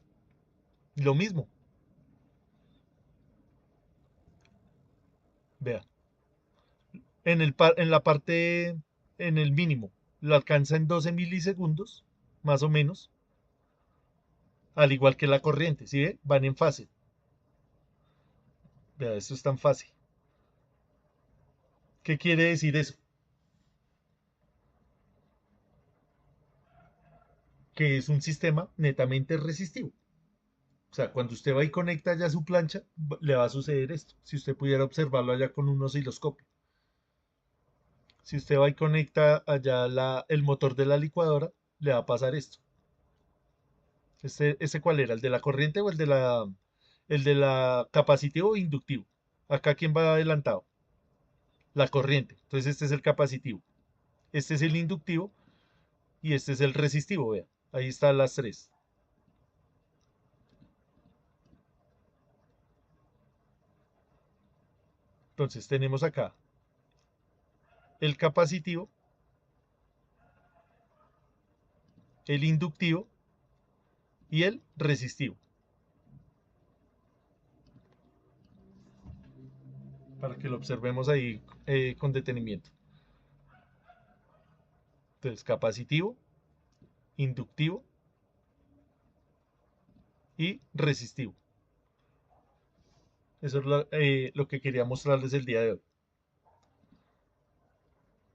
lo mismo. Vea. En la parte, en el mínimo, lo alcanza en 12 milisegundos, más o menos. Al igual que la corriente, ¿sí ve? Van en fase. Vea, esto es tan fácil. ¿Qué quiere decir eso? Que es un sistema netamente resistivo. O sea, cuando usted va y conecta ya su plancha, le va a suceder esto. Si usted pudiera observarlo allá con un osciloscopio. Si usted va y conecta allá el motor de la licuadora, le va a pasar esto. ¿Ese cuál era? ¿El de la corriente o el de la capacitivo o inductivo? Acá, ¿quién va adelantado? La corriente. Entonces este es el capacitivo. Este es el inductivo y este es el resistivo, vea. Ahí están las tres. Entonces tenemos acá el capacitivo, el inductivo y el resistivo. Para que lo observemos ahí con detenimiento. Entonces, capacitivo, inductivo y resistivo. Eso es lo que quería mostrarles el día de hoy.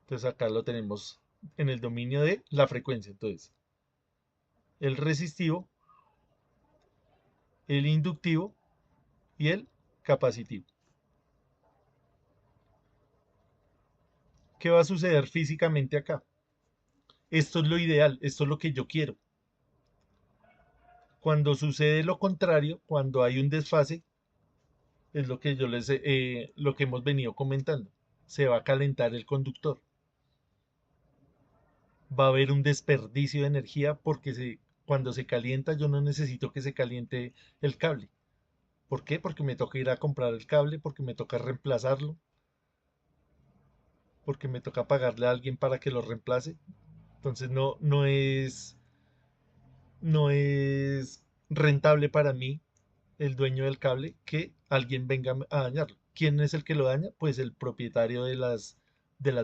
Entonces acá lo tenemos en el dominio de la frecuencia. Entonces, el resistivo, el inductivo y el capacitivo. ¿Qué va a suceder físicamente acá? Esto es lo ideal, esto es lo que yo quiero. Cuando sucede lo contrario, cuando hay un desfase, es lo que lo que hemos venido comentando. Se va a calentar el conductor. va a haber un desperdicio de energía porque cuando se calienta yo no necesito que se caliente el cable. ¿Por qué? Porque me toca ir a comprar el cable, porque me toca reemplazarlo, porque me toca pagarle a alguien para que lo reemplace. Entonces no es rentable para mí, el dueño del cable, que alguien venga a dañarlo. ¿Quién es el que lo daña? Pues el propietario de las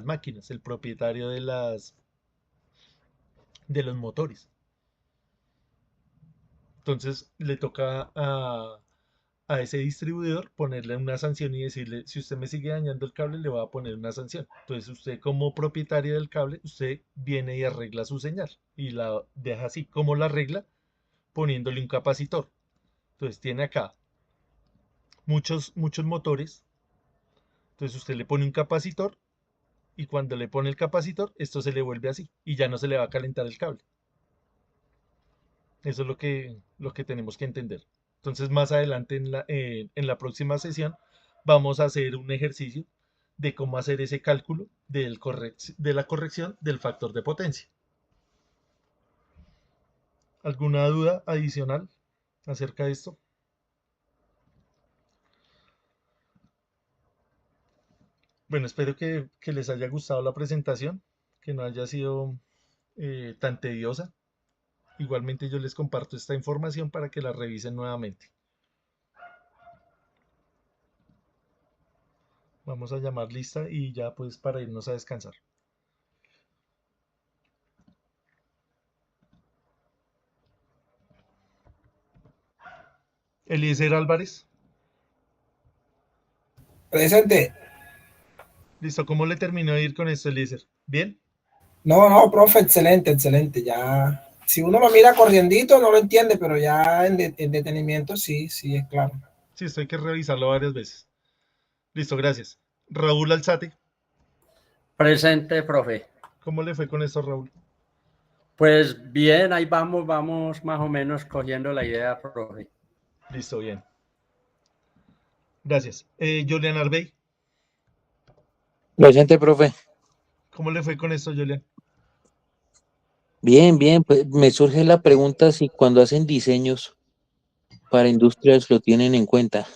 máquinas, el propietario de los motores. Entonces le toca a ese distribuidor ponerle una sanción y decirle, si usted me sigue dañando el cable, le voy a poner una sanción. Entonces usted como propietario del cable, usted viene y arregla su señal y la deja así. ¿Cómo la arregla? Poniéndole un capacitor. Entonces tiene acá muchos motores. Entonces usted le pone un capacitor y cuando le pone el capacitor, esto se le vuelve así y ya no se le va a calentar el cable. Eso es lo que tenemos que entender. Entonces, más adelante en la próxima sesión, vamos a hacer un ejercicio de cómo hacer ese cálculo de la corrección del factor de potencia. ¿Alguna duda adicional acerca de esto? Bueno, espero que les haya gustado la presentación, que no haya sido tan tediosa. Igualmente yo les comparto esta información para que la revisen nuevamente. Vamos a llamar lista y ya pues para irnos a descansar. Eliezer Álvarez. Presente. Listo, ¿cómo le terminó de ir con esto, Eliezer? ¿Bien? No, profe, excelente, excelente. Ya, si uno lo mira corriendito, no lo entiende, pero ya en detenimiento sí, sí es claro. Sí, esto hay que revisarlo varias veces. Listo, gracias. Raúl Alzate. Presente, profe. ¿Cómo le fue con esto, Raúl? Pues bien, ahí vamos más o menos cogiendo la idea, profe. Listo, bien. Gracias. Julián Arbey. Presente, profe. ¿Cómo le fue con esto, Julián? Bien, bien. Pues me surge la pregunta si cuando hacen diseños para industrias lo tienen en cuenta.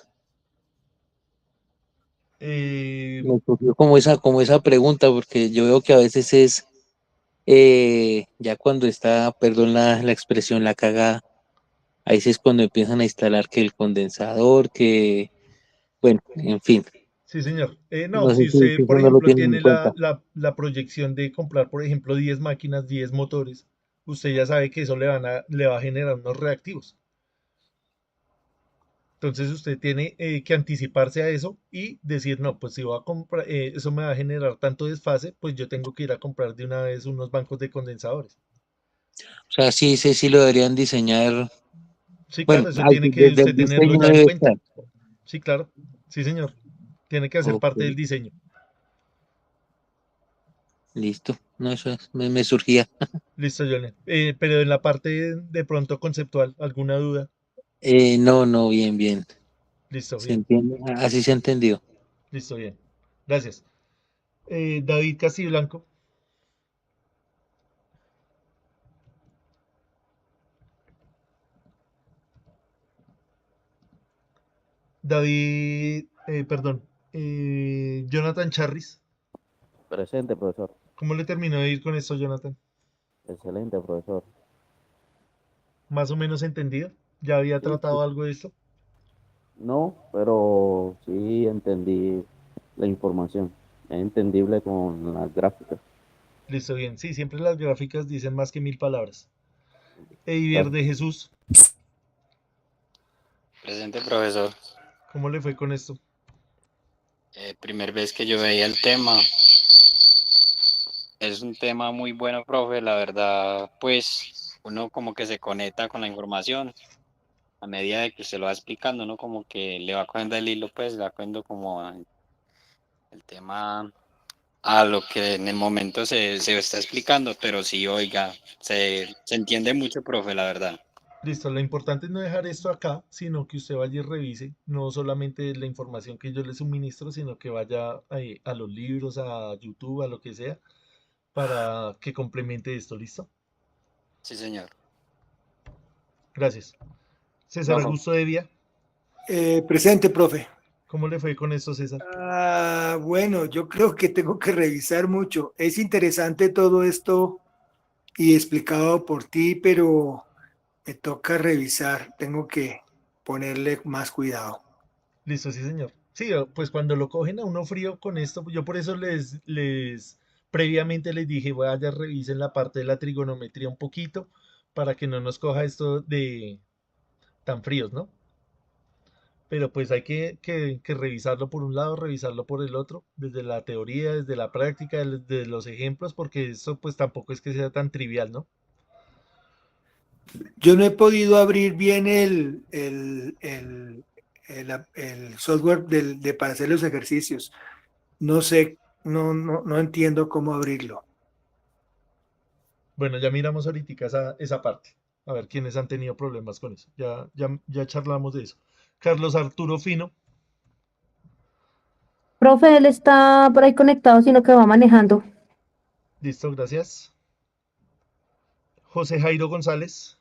Me surgió como esa pregunta, porque yo veo que a veces es ya cuando está, perdón la expresión, la cagada, ahí sí es cuando empiezan a instalar que el condensador, que, bueno, en fin. Sí, señor. No, No sé si usted, si eso por no lo ejemplo, tienen en tiene cuenta. la proyección de comprar, por ejemplo, 10 máquinas, 10 motores, usted ya sabe que eso le va a generar unos reactivos. Entonces usted tiene que anticiparse a eso y decir, no, pues si voy a comprar, eso me va a generar tanto desfase, pues yo tengo que ir a comprar de una vez unos bancos de condensadores. O sea, sí lo deberían diseñar. Sí, Bueno, claro, eso tiene que desde usted el tenerlo diseño ya en debe cuenta. estar. Sí, claro. Sí, señor. Tiene que hacer Ok, parte del diseño. listo. No, me surgía. Listo, Jolen. Pero en la parte de pronto conceptual, ¿alguna duda? No, bien, bien. Listo, Se bien. entiende, así se entendió. Listo, bien. Gracias. David Castiblanco. David, perdón. Jonathan Charris. Presente, profesor. ¿Cómo le terminó de ir con esto, Jonathan? Excelente, profesor. ¿Más o menos entendido? ¿Ya había Sí, tratado algo de esto? no, pero sí entendí la información. Es entendible con las gráficas. Listo, bien. Sí, siempre las gráficas dicen más que 1000 palabras. Eivier de Jesús. Presente, profesor. ¿Cómo le fue con esto? Primer vez que yo veía el tema. Es un tema muy bueno, profe. La verdad, pues uno como que se conecta con la información. A medida de que se lo va explicando, uno como que le va cogiendo el hilo, pues le va cogiendo como el tema a lo que en el momento se está explicando. Pero sí, oiga, se entiende mucho, profe, la verdad. Listo, lo importante es no dejar esto acá, sino que usted vaya y revise, no solamente la información que yo le suministro, sino que vaya a los libros, a YouTube, a lo que sea, para que complemente esto, ¿listo? Sí, señor. Gracias. César Vamos. Augusto Devia, Presente, profe. ¿cómo le fue con esto, César? Bueno, yo creo que tengo que revisar mucho. Es interesante todo esto y explicado por ti, pero me toca revisar. Tengo que ponerle más cuidado. Listo, sí, señor. Sí, pues cuando lo cogen a uno frío con esto, yo por eso previamente les dije, vaya, revisen la parte de la trigonometría un poquito para que no nos coja esto de tan fríos, ¿no? Pero pues hay que revisarlo por un lado, revisarlo por el otro, desde la teoría, desde la práctica, desde los ejemplos, porque eso pues tampoco es que sea tan trivial, ¿no? Yo no he podido abrir bien el software para hacer los ejercicios. No sé, no entiendo cómo abrirlo. Bueno, ya miramos ahorita esa parte. A ver quiénes han tenido problemas con eso. Ya charlamos de eso. Carlos Arturo Fino, Profe, él está por ahí conectado, sino que va manejando. listo, gracias. José Jairo González,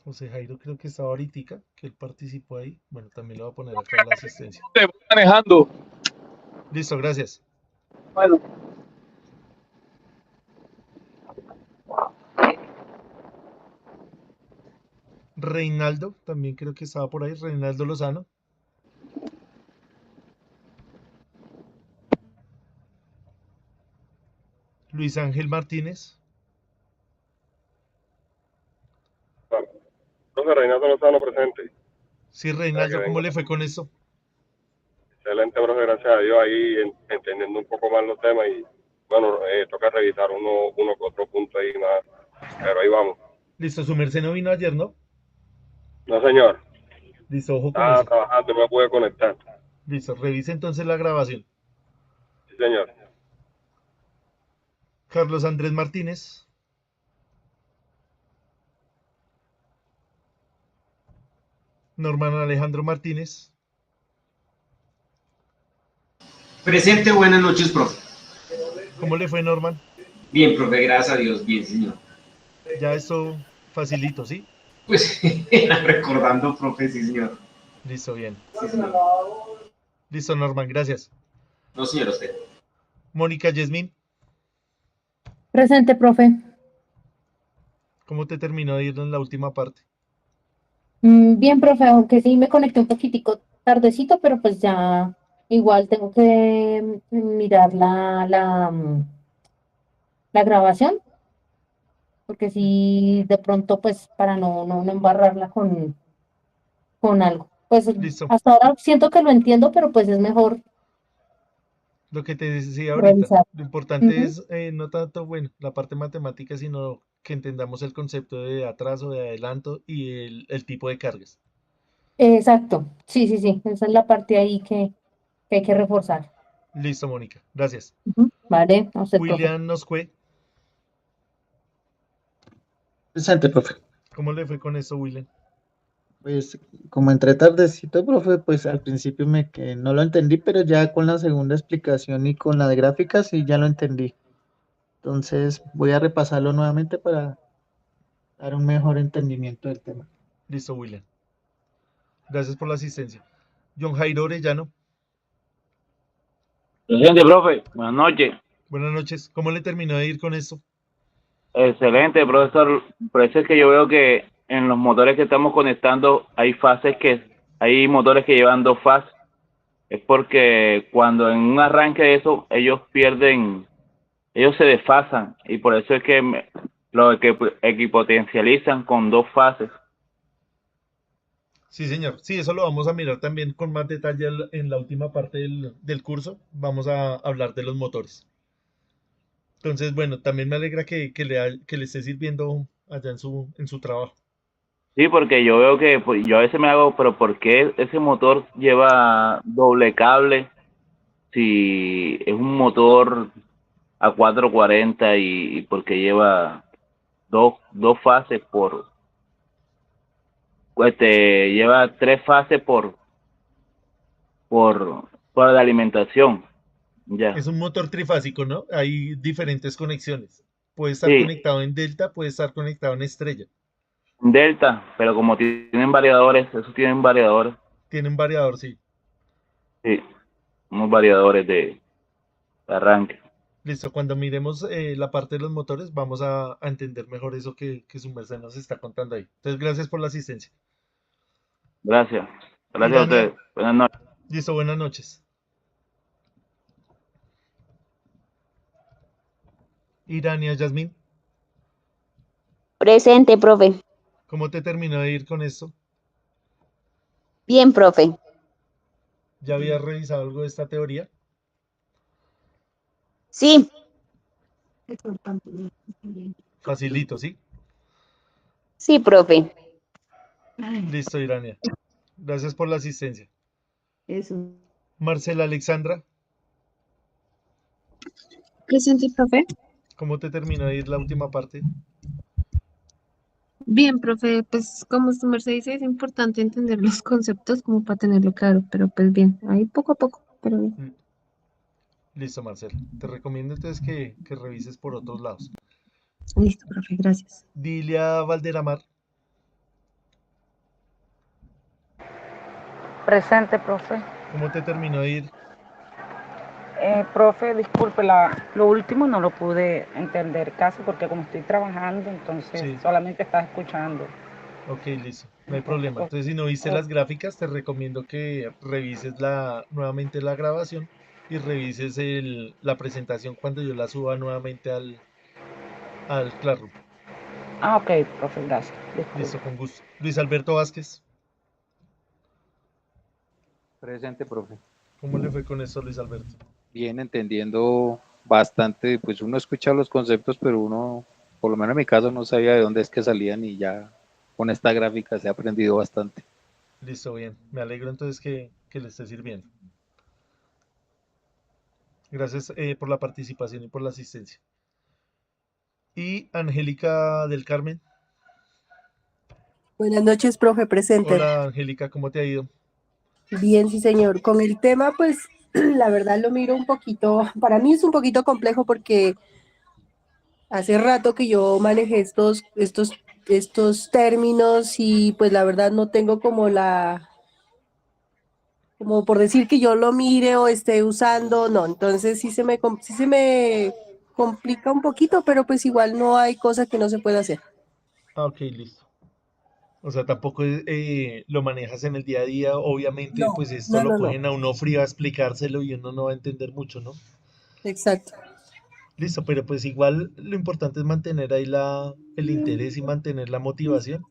José Jairo creo que estaba ahorita, que él participó ahí. Bueno, también lo voy a poner acá en la asistencia. Te voy manejando. Listo, gracias. Bueno. Reinaldo, también creo que estaba por ahí, Reinaldo Lozano. Luis Ángel Martínez. Profe Reinaldo Lozano presente. Sí, Reinaldo, ¿cómo le fue con eso? Excelente, profe, gracias a Dios, ahí entendiendo un poco más los temas y bueno, toca revisar uno que otro punto ahí más, pero ahí vamos. Listo, su merced no vino ayer, ¿no? No, señor. Listo, ojo con Estaba eso. trabajando, no me pude conectar. Listo, revise entonces la grabación. Sí, señor. Carlos Andrés Martínez. Norman Alejandro Martínez. Presente, buenas noches, profe. ¿Cómo le fue, Norman? Bien, profe, gracias a Dios, bien, señor. Ya esto facilito, ¿sí? Pues recordando, profe, sí, señor. Listo, bien. Sí, señor. Listo, Norman, gracias. No, señor, usted. Mónica Yasmín, Presente, profe. ¿cómo te terminó de ir en la última parte? Bien, profe, aunque sí me conecté un poquitico tardecito, pero pues ya igual tengo que mirar la grabación, porque si de pronto, pues para no embarrarla con algo. Pues Listo. hasta ahora siento que lo entiendo, pero pues es mejor Lo que te decía ahorita, revisar. lo importante Ujú. es no tanto, bueno, la parte matemática, sino que entendamos el concepto de atraso, de adelanto y el tipo de cargas. Exacto, sí, sí, sí, esa es la parte ahí que hay que reforzar. Listo, Mónica, gracias. Ujú. Vale, a usted, profe. William Noscue, Presente, profe. ¿cómo le fue con esto, William? Pues como entré tardecito, profe, pues al principio que no lo entendí, pero ya con la segunda explicación y con la de gráficas sí ya lo entendí. Entonces voy a repasarlo nuevamente para dar un mejor entendimiento del tema. Listo, William. Gracias por la asistencia. John Jairo Orellano, Presente, profe. Buenas noches. buenas noches. ¿Cómo le terminó de ir con esto? Excelente, profesor. Por eso es que yo veo que en los motores que estamos conectando hay motores que llevan dos fases. Es porque cuando en un arranque de eso ellos se desfasan y por eso es que lo equipotencializan con dos fases. Sí, señor. Sí, eso lo vamos a mirar también con más detalle en la última parte del curso. Vamos a hablar de los motores. Entonces, bueno, también me alegra que le esté sirviendo allá en su trabajo. Sí, porque yo veo que pues, yo a veces me hago, pero ¿por qué ese motor lleva doble cable si es un motor a 440 y porque lleva dos fases lleva tres fases por para la alimentación. Ya. Es un motor trifásico, ¿no? Hay diferentes conexiones. Puede estar Sí. conectado en delta, puede estar conectado en estrella. Delta, pero como tienen variadores, esos tienen variadores. Tiene un variador, sí. Sí, unos variadores de arranque. Listo, cuando miremos la parte de los motores, vamos a entender mejor eso que su merced nos está contando ahí. Entonces, gracias por la asistencia. Gracias. Gracias a Irania. ustedes. Buenas noches. Listo, buenas noches. Irania Yasmín, Presente, profe. ¿cómo te terminó de ir con esto? Bien, profe. ¿Ya habías revisado algo de esta teoría? Sí. Facilito, ¿sí? Sí, profe. Listo, Irania. Gracias por la asistencia. Eso. Marcela Alexandra, Presente, profe. ¿cómo te terminó de ir la última parte? Bien, profe, pues como su merced dice, es importante entender los conceptos como para tenerlo claro, pero pues bien, ahí poco a poco, pero bien. Listo, Marcela. Te recomiendo entonces que revises por otros lados. Listo, profe, gracias. Dilia Valderamar, Presente, profe. ¿cómo te terminó de ir? Profe, disculpe, lo último no lo pude entender casi porque como estoy trabajando, entonces Sí. solamente estaba escuchando. Ok, listo, no hay problema. Entonces, si no viste las gráficas, te recomiendo que revises nuevamente la grabación y revises la presentación cuando yo la suba nuevamente al Classroom. Ah, ok, profe, gracias. Disculpe. Listo, con gusto. Luis Alberto Vázquez, Presente, profe. ¿cómo le fue con esto, Luis Alberto? Bien, entendiendo bastante, pues uno escucha los conceptos, pero uno, por lo menos en mi caso, no sabía de dónde es que salían y ya con esta gráfica se ha aprendido bastante. Listo, bien. Me alegro entonces que le esté sirviendo. Gracias por la participación y por la asistencia. Y Angélica del Carmen. Buenas noches, profe, presente. Hola, Angélica, ¿cómo te ha ido? Bien, sí, señor. Con el tema, pues, la verdad lo miro un poquito, para mí es un poquito complejo porque hace rato que yo manejé estos términos y pues la verdad no tengo como como por decir que yo lo mire o esté usando, no, entonces sí se me complica un poquito, pero pues igual no hay cosa que no se pueda hacer. Ah, ok, listo. O sea, tampoco lo manejas en el día a día. Obviamente, No, pues esto lo no. cogen a uno frío a explicárselo y uno no va a entender mucho, ¿no? Exacto. Listo, pero pues igual lo importante es mantener ahí el interés y mantener la motivación.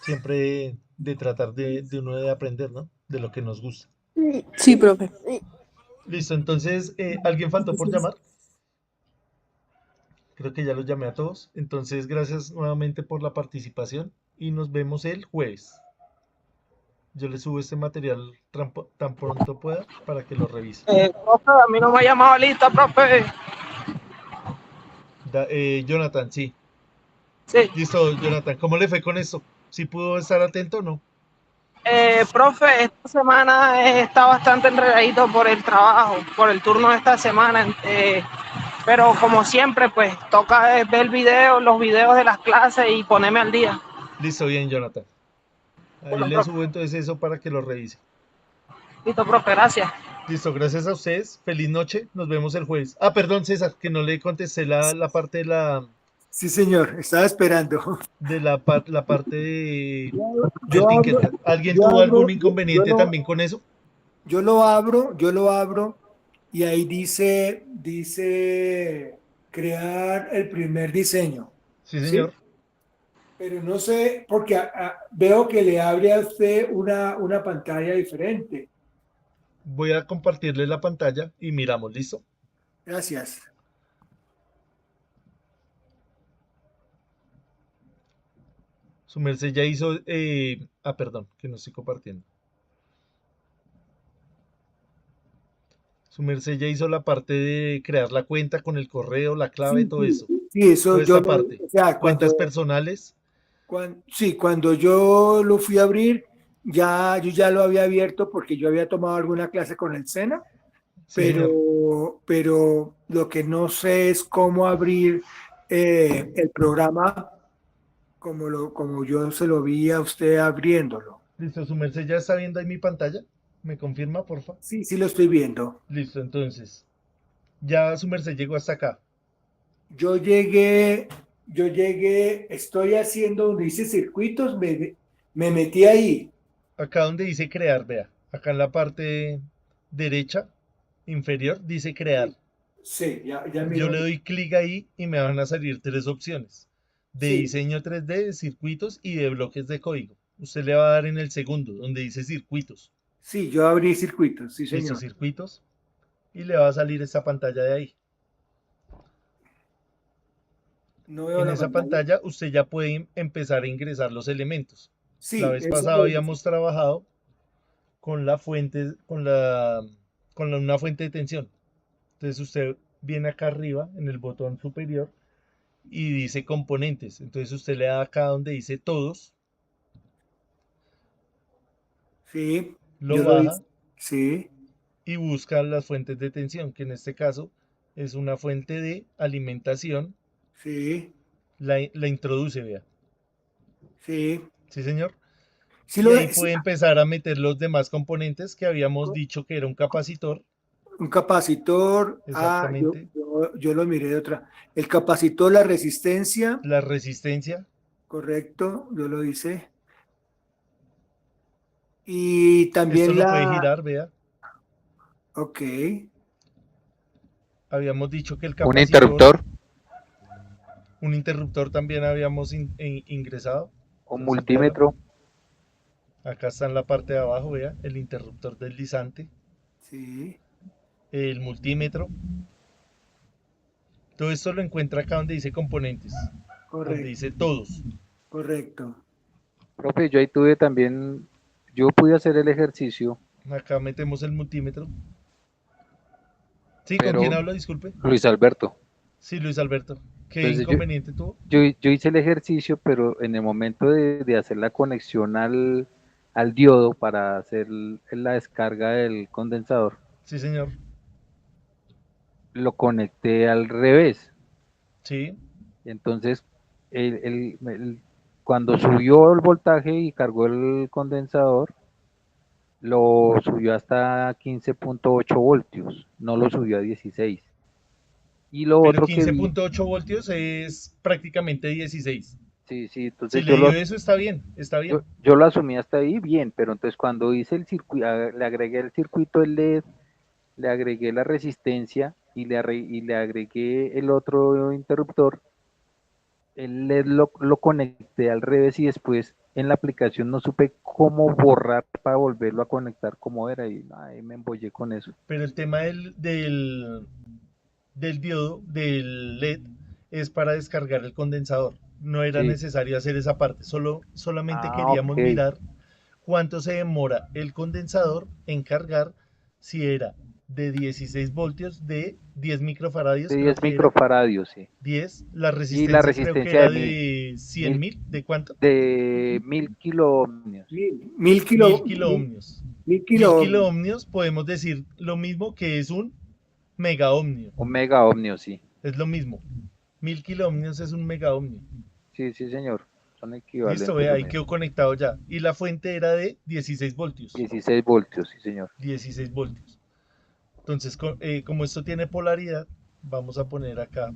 Siempre de tratar de uno de aprender, ¿no? De lo que nos gusta. Sí, profe. Listo, entonces, ¿alguien faltó por llamar? Creo que ya los llamé a todos. Entonces, gracias nuevamente por la participación y nos vemos el jueves. Yo le subo este material tan pronto pueda para que lo revise. Profe, a mí no me ha llamado lista, profe. Jonathan, sí. Sí. Listo, Jonathan, ¿cómo le fue con esto? ¿Sí pudo estar atento o no? Profe, esta semana está bastante enredadito por el trabajo, por el turno de esta semana. Pero como siempre, pues toca ver los videos de las clases y ponerme al día. Listo, bien, Jonathan. Ahí Bueno, le profe. subo entonces eso para que lo revise. Listo, profe, gracias. Listo, gracias a ustedes. Feliz noche. Nos vemos el jueves. Ah, perdón, César, que no le contesté la parte de la Sí, señor, estaba esperando. la parte del Tinker. ¿Alguien tuvo algún inconveniente también con eso? Yo lo abro y ahí dice crear el primer diseño. Sí, señor. Pero no sé, porque veo que le abre a usted una pantalla diferente. Voy a compartirle la pantalla y miramos, ¿listo? Gracias. Su merced ya hizo... perdón, que no estoy compartiendo. Su merced ya hizo la parte de crear la cuenta con el correo, la clave, todo eso. Sí, eso Toda yo esta parte. o sea, Cuentas personales. Sí, cuando yo lo fui a abrir, yo ya lo había abierto porque yo había tomado alguna clase con el SENA, Sí, señor. pero lo que no sé es cómo abrir el programa como yo se lo vi a usted abriéndolo. Listo, su merced ya está viendo ahí mi pantalla. ¿Me confirma, porfa? Sí, sí lo estoy viendo. Listo, entonces. Ya su merced llegó hasta acá. Yo llegué, estoy haciendo donde dice circuitos, me metí ahí. Acá donde dice crear, vea. Acá en la parte derecha inferior dice crear. Sí, ya Yo miro. le doy clic ahí y me van a salir tres opciones. De Sí. diseño 3D, de circuitos y de bloques de código. Usted le va a dar en el segundo, donde dice circuitos. Sí, yo abrí circuitos, sí, Listo, señor. circuitos. Y le va a salir esta pantalla de ahí. No veo En la esa pantalla usted ya puede empezar a ingresar los elementos. Sí, La vez eso pasada lo habíamos trabajado con la fuente, una fuente de tensión. Entonces usted viene acá arriba en el botón superior y dice componentes. Entonces usted le da acá donde dice todos, Sí, lo yo lo baja hice. Sí, y busca las fuentes de tensión, que en este caso es una fuente de alimentación. sí, La introduce, vea. sí. Sí, señor. Sí, Y ahí puede empezar a meter los demás componentes que habíamos Oh. dicho que era un capacitor. Un capacitor, Exactamente. yo lo miré de otra. El capacitor, la resistencia, La resistencia. correcto, yo lo hice. Y Esto también lo puede girar, vea. Ok. Habíamos dicho que el Un capacitor. interruptor, Un interruptor también habíamos ingresado. un Entonces, multímetro. acá está en la parte de abajo, vea, el interruptor deslizante, Sí, el multímetro. Todo esto lo encuentra acá donde dice componentes, donde correcto, dice todos. correcto. Profe, yo ahí tuve también, yo pude hacer el ejercicio, Acá metemos el multímetro. Sí, ¿con pero quién hablo? Disculpe. Luis Alberto. Sí, Luis Alberto. ¿Qué Entonces inconveniente tuvo? yo hice el ejercicio, pero en el momento de hacer la conexión al diodo para hacer la descarga del condensador, Sí, señor. lo conecté al revés. Sí. Entonces, cuando subió el voltaje y cargó el condensador, lo subió hasta 15.8 voltios, no lo subió a 16. Y lo Pero otro que vi, 15.8 voltios es prácticamente 16. sí, Si entonces le dio eso, está bien, está bien. yo lo asumí hasta ahí bien, pero entonces cuando hice el circuito, le agregué el circuito del LED, le agregué la resistencia y le agregué el otro interruptor, el LED lo conecté al revés y después en la aplicación no supe cómo borrar para volverlo a conectar como era y ahí me embollé con eso. Pero el tema del diodo, del LED, es para descargar el condensador. No era Sí. necesario hacer esa parte, solamente queríamos ok. mirar cuánto se demora el condensador en cargar, si era de 16 voltios, de 10 microfaradios, De creo 10 que era microfaradios, sí. 10, la Y la resistencia creo que resistencia era de de 100.000, ¿de cuánto? de 1000 kiloohmios. Mil 1000 kilo, kiloohmios. mil 1000 kilo, kiloohmios podemos decir lo mismo que es un megaohmio. Un megaohmio, sí. Es lo mismo. 1000 kiloohmios es un megaohmio. Sí, señor. Son Listo, equivalentes. ve, lo ahí mismo. quedó conectado ya. Y la fuente era de 16 voltios. 16 voltios, sí, señor. 16 voltios. Entonces, como esto tiene polaridad, vamos a poner acá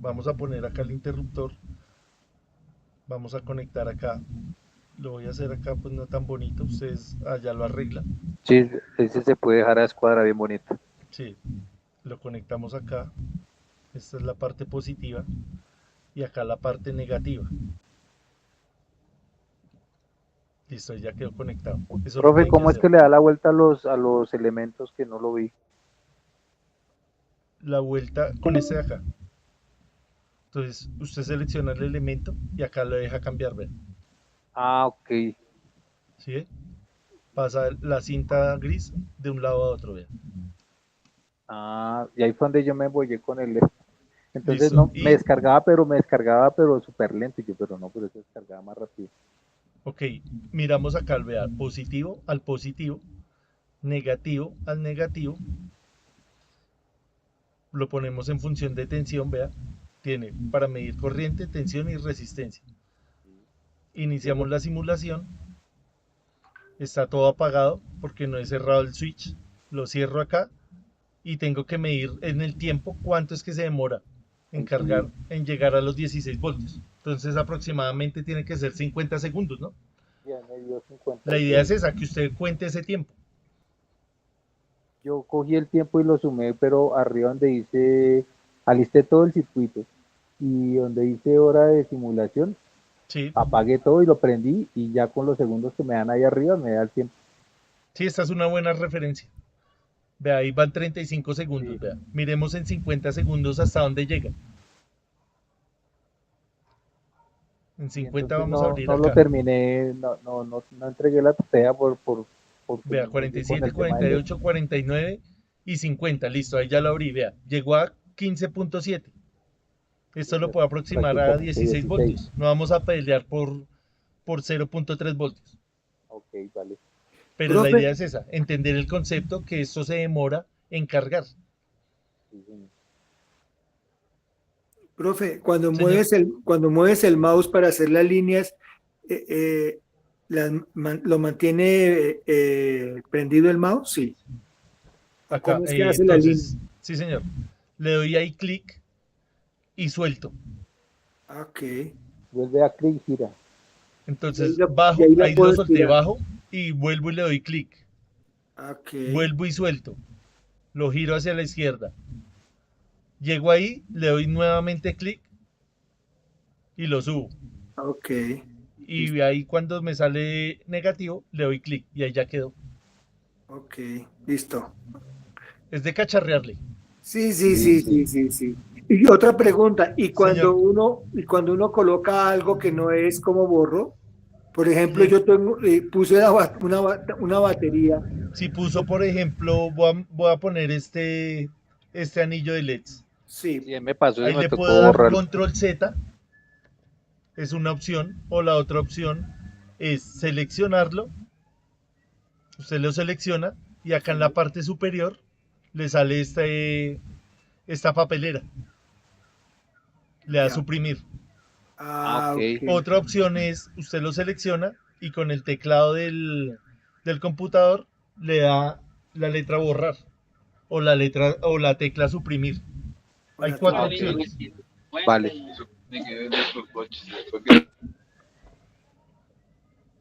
vamos a poner acá el interruptor. Vamos a conectar acá. Lo voy a hacer acá, pues no tan bonito. Ustedes allá lo arreglan. Sí, ese se puede dejar a escuadra bien bonito. Sí, lo conectamos acá. Esta es la parte positiva. Y acá la parte negativa. Listo, ya quedó conectado. Eso lo Profe, tienen ¿cómo es hacer. que le da la vuelta a los elementos que no lo vi? La vuelta con este de acá. Entonces, usted selecciona el elemento y acá lo deja cambiar, ¿ven? Ah, ok. ¿Sí ve? Pasa la cinta gris de un lado a otro, ¿ven? Ah, y ahí fue donde yo me embollé con el LED. Entonces Listo. no, Y, me descargaba, pero súper lento. Y yo, pero no, pero se descargaba más rápido. ok, miramos acá, vea, positivo al positivo, negativo al negativo, lo ponemos en función de tensión, vea, tiene para medir corriente, tensión y resistencia. Iniciamos la simulación, está todo apagado porque no he cerrado el switch, lo cierro acá y tengo que medir en el tiempo cuánto es que se demora en cargar, en llegar a los 16 voltios. Entonces aproximadamente tiene que ser 50 segundos, ¿no? Ya me dio 50. La idea es esa, que usted cuente ese tiempo. Yo cogí el tiempo y lo sumé, pero arriba donde dice, alisté todo el circuito y donde dice hora de simulación, Sí, apagué todo y lo prendí y ya con los segundos que me dan ahí arriba me da el tiempo. sí, esta es una buena referencia. Vea, ahí van 35 segundos, vea. Miremos en 50 segundos hasta dónde llega. En 50 Entonces vamos a abrir no lo acá. terminé, no entregué la tarea porque Vea, no llegué con 47, el tema del 48, 49 y 50. Listo, ahí ya lo abrí, vea. Llegó a 15.7. Esto lo puedo aproximar a prácticamente 16 16. voltios. No vamos a pelear por 0.3 voltios. Ok, vale. Pero la Profe, idea es esa, entender el concepto que esto se demora en cargar. Sí, señor. profe, Señor, cuando mueves el mouse para hacer las líneas, ¿lo mantiene prendido el mouse? Sí. ¿O acá, cómo es que hace la línea? entonces, sí señor, le doy ahí clic y suelto. Ok. Vuelve a clic y gira. Entonces Y bajo, ahí la ahí lo puedo solté, estirar. bajo y vuelvo y le doy clic. Ok. Vuelvo y suelto. Lo giro hacia la izquierda. Llego ahí, le doy nuevamente clic y lo subo. Ok. Y ahí cuando me sale negativo, le doy clic y ahí ya quedó. Ok. Listo. Es de cacharrearle. Sí. Y otra pregunta, Señor, cuando uno coloca algo que no es como borro, por ejemplo, ujú. yo puse una batería. Si puso, por ejemplo, voy a poner este anillo de LEDs. Sí. Sí, me pasó y Ahí me le tocó puedo dar borrarlo. control Z, es una opción, o la otra opción es seleccionarlo. Usted lo selecciona y acá en la parte superior le sale esta papelera. Le da Ya. suprimir. Ah, Ok. ok. Otra opción es, usted lo selecciona y con el teclado del computador le da la letra borrar o la tecla suprimir. Hay Hola, 4 ok. opciones. Vale.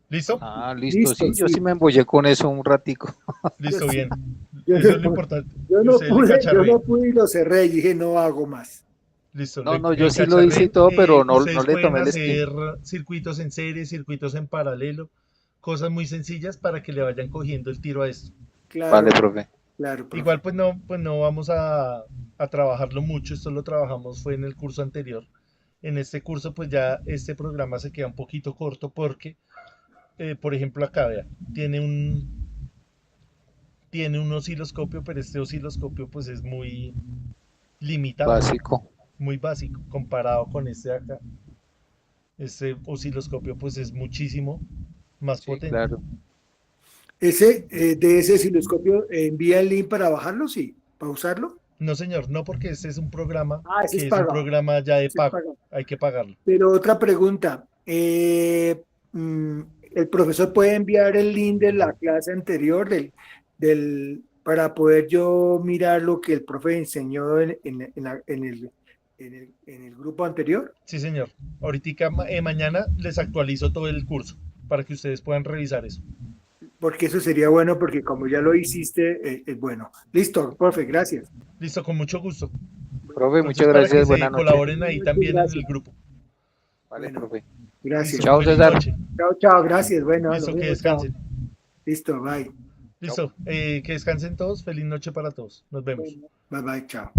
¿Listo? Ah, listo, Listo, sí, yo sí. sí me embollé con eso un ratico. Listo, Yo sí. bien. Yo, Eso es lo importante. yo Que no ustedes le pude, yo cacharreen. no pude y lo cerré y dije no hago más. Listo, No, le no, yo sí lo hice y cacharreen. todo, pero no Ustedes le pueden tomé el skin. hacer circuitos en serie, circuitos en paralelo, cosas muy sencillas para que le vayan cogiendo el tiro a esto. Vale, Claro, profe. claro, profe. Igual pues no vamos a trabajarlo mucho, esto lo trabajamos fue en el curso anterior. En este curso pues ya este programa se queda un poquito corto porque, por ejemplo acá, vea, tiene un osciloscopio, pero este osciloscopio pues es muy limitado, Básico. muy básico comparado con este de acá. Este osciloscopio pues es muchísimo más Sí, potente. claro. De ese osciloscopio, ¿envía el link para bajarlo? Sí, para usarlo. No señor, no porque este es un programa Ah, ese que es es un pagado. programa ya de Ese es pago, pagado. hay que pagarlo. Pero otra pregunta, ¿el profesor puede enviar el link de la clase anterior para poder yo mirar lo que el profe enseñó en el grupo anterior? Sí, señor. Ahorita mañana les actualizo todo el curso para que ustedes puedan revisar eso. Porque eso sería bueno, porque como ya lo hiciste, es bueno. Listo, profe, gracias. Listo, con mucho gusto. Profe, Entonces, muchas para que gracias, se buenas noches. colaboren ahí Muchas también en el gracias. grupo. Vale, Bueno, profe. gracias. Listo, Chao, feliz César. noche. Chao, gracias. Bueno, Listo, lo que mismo, chao. descansen. Listo, bye. Listo, que descansen todos. Feliz noche para todos. Nos vemos. Bye, bye, chao.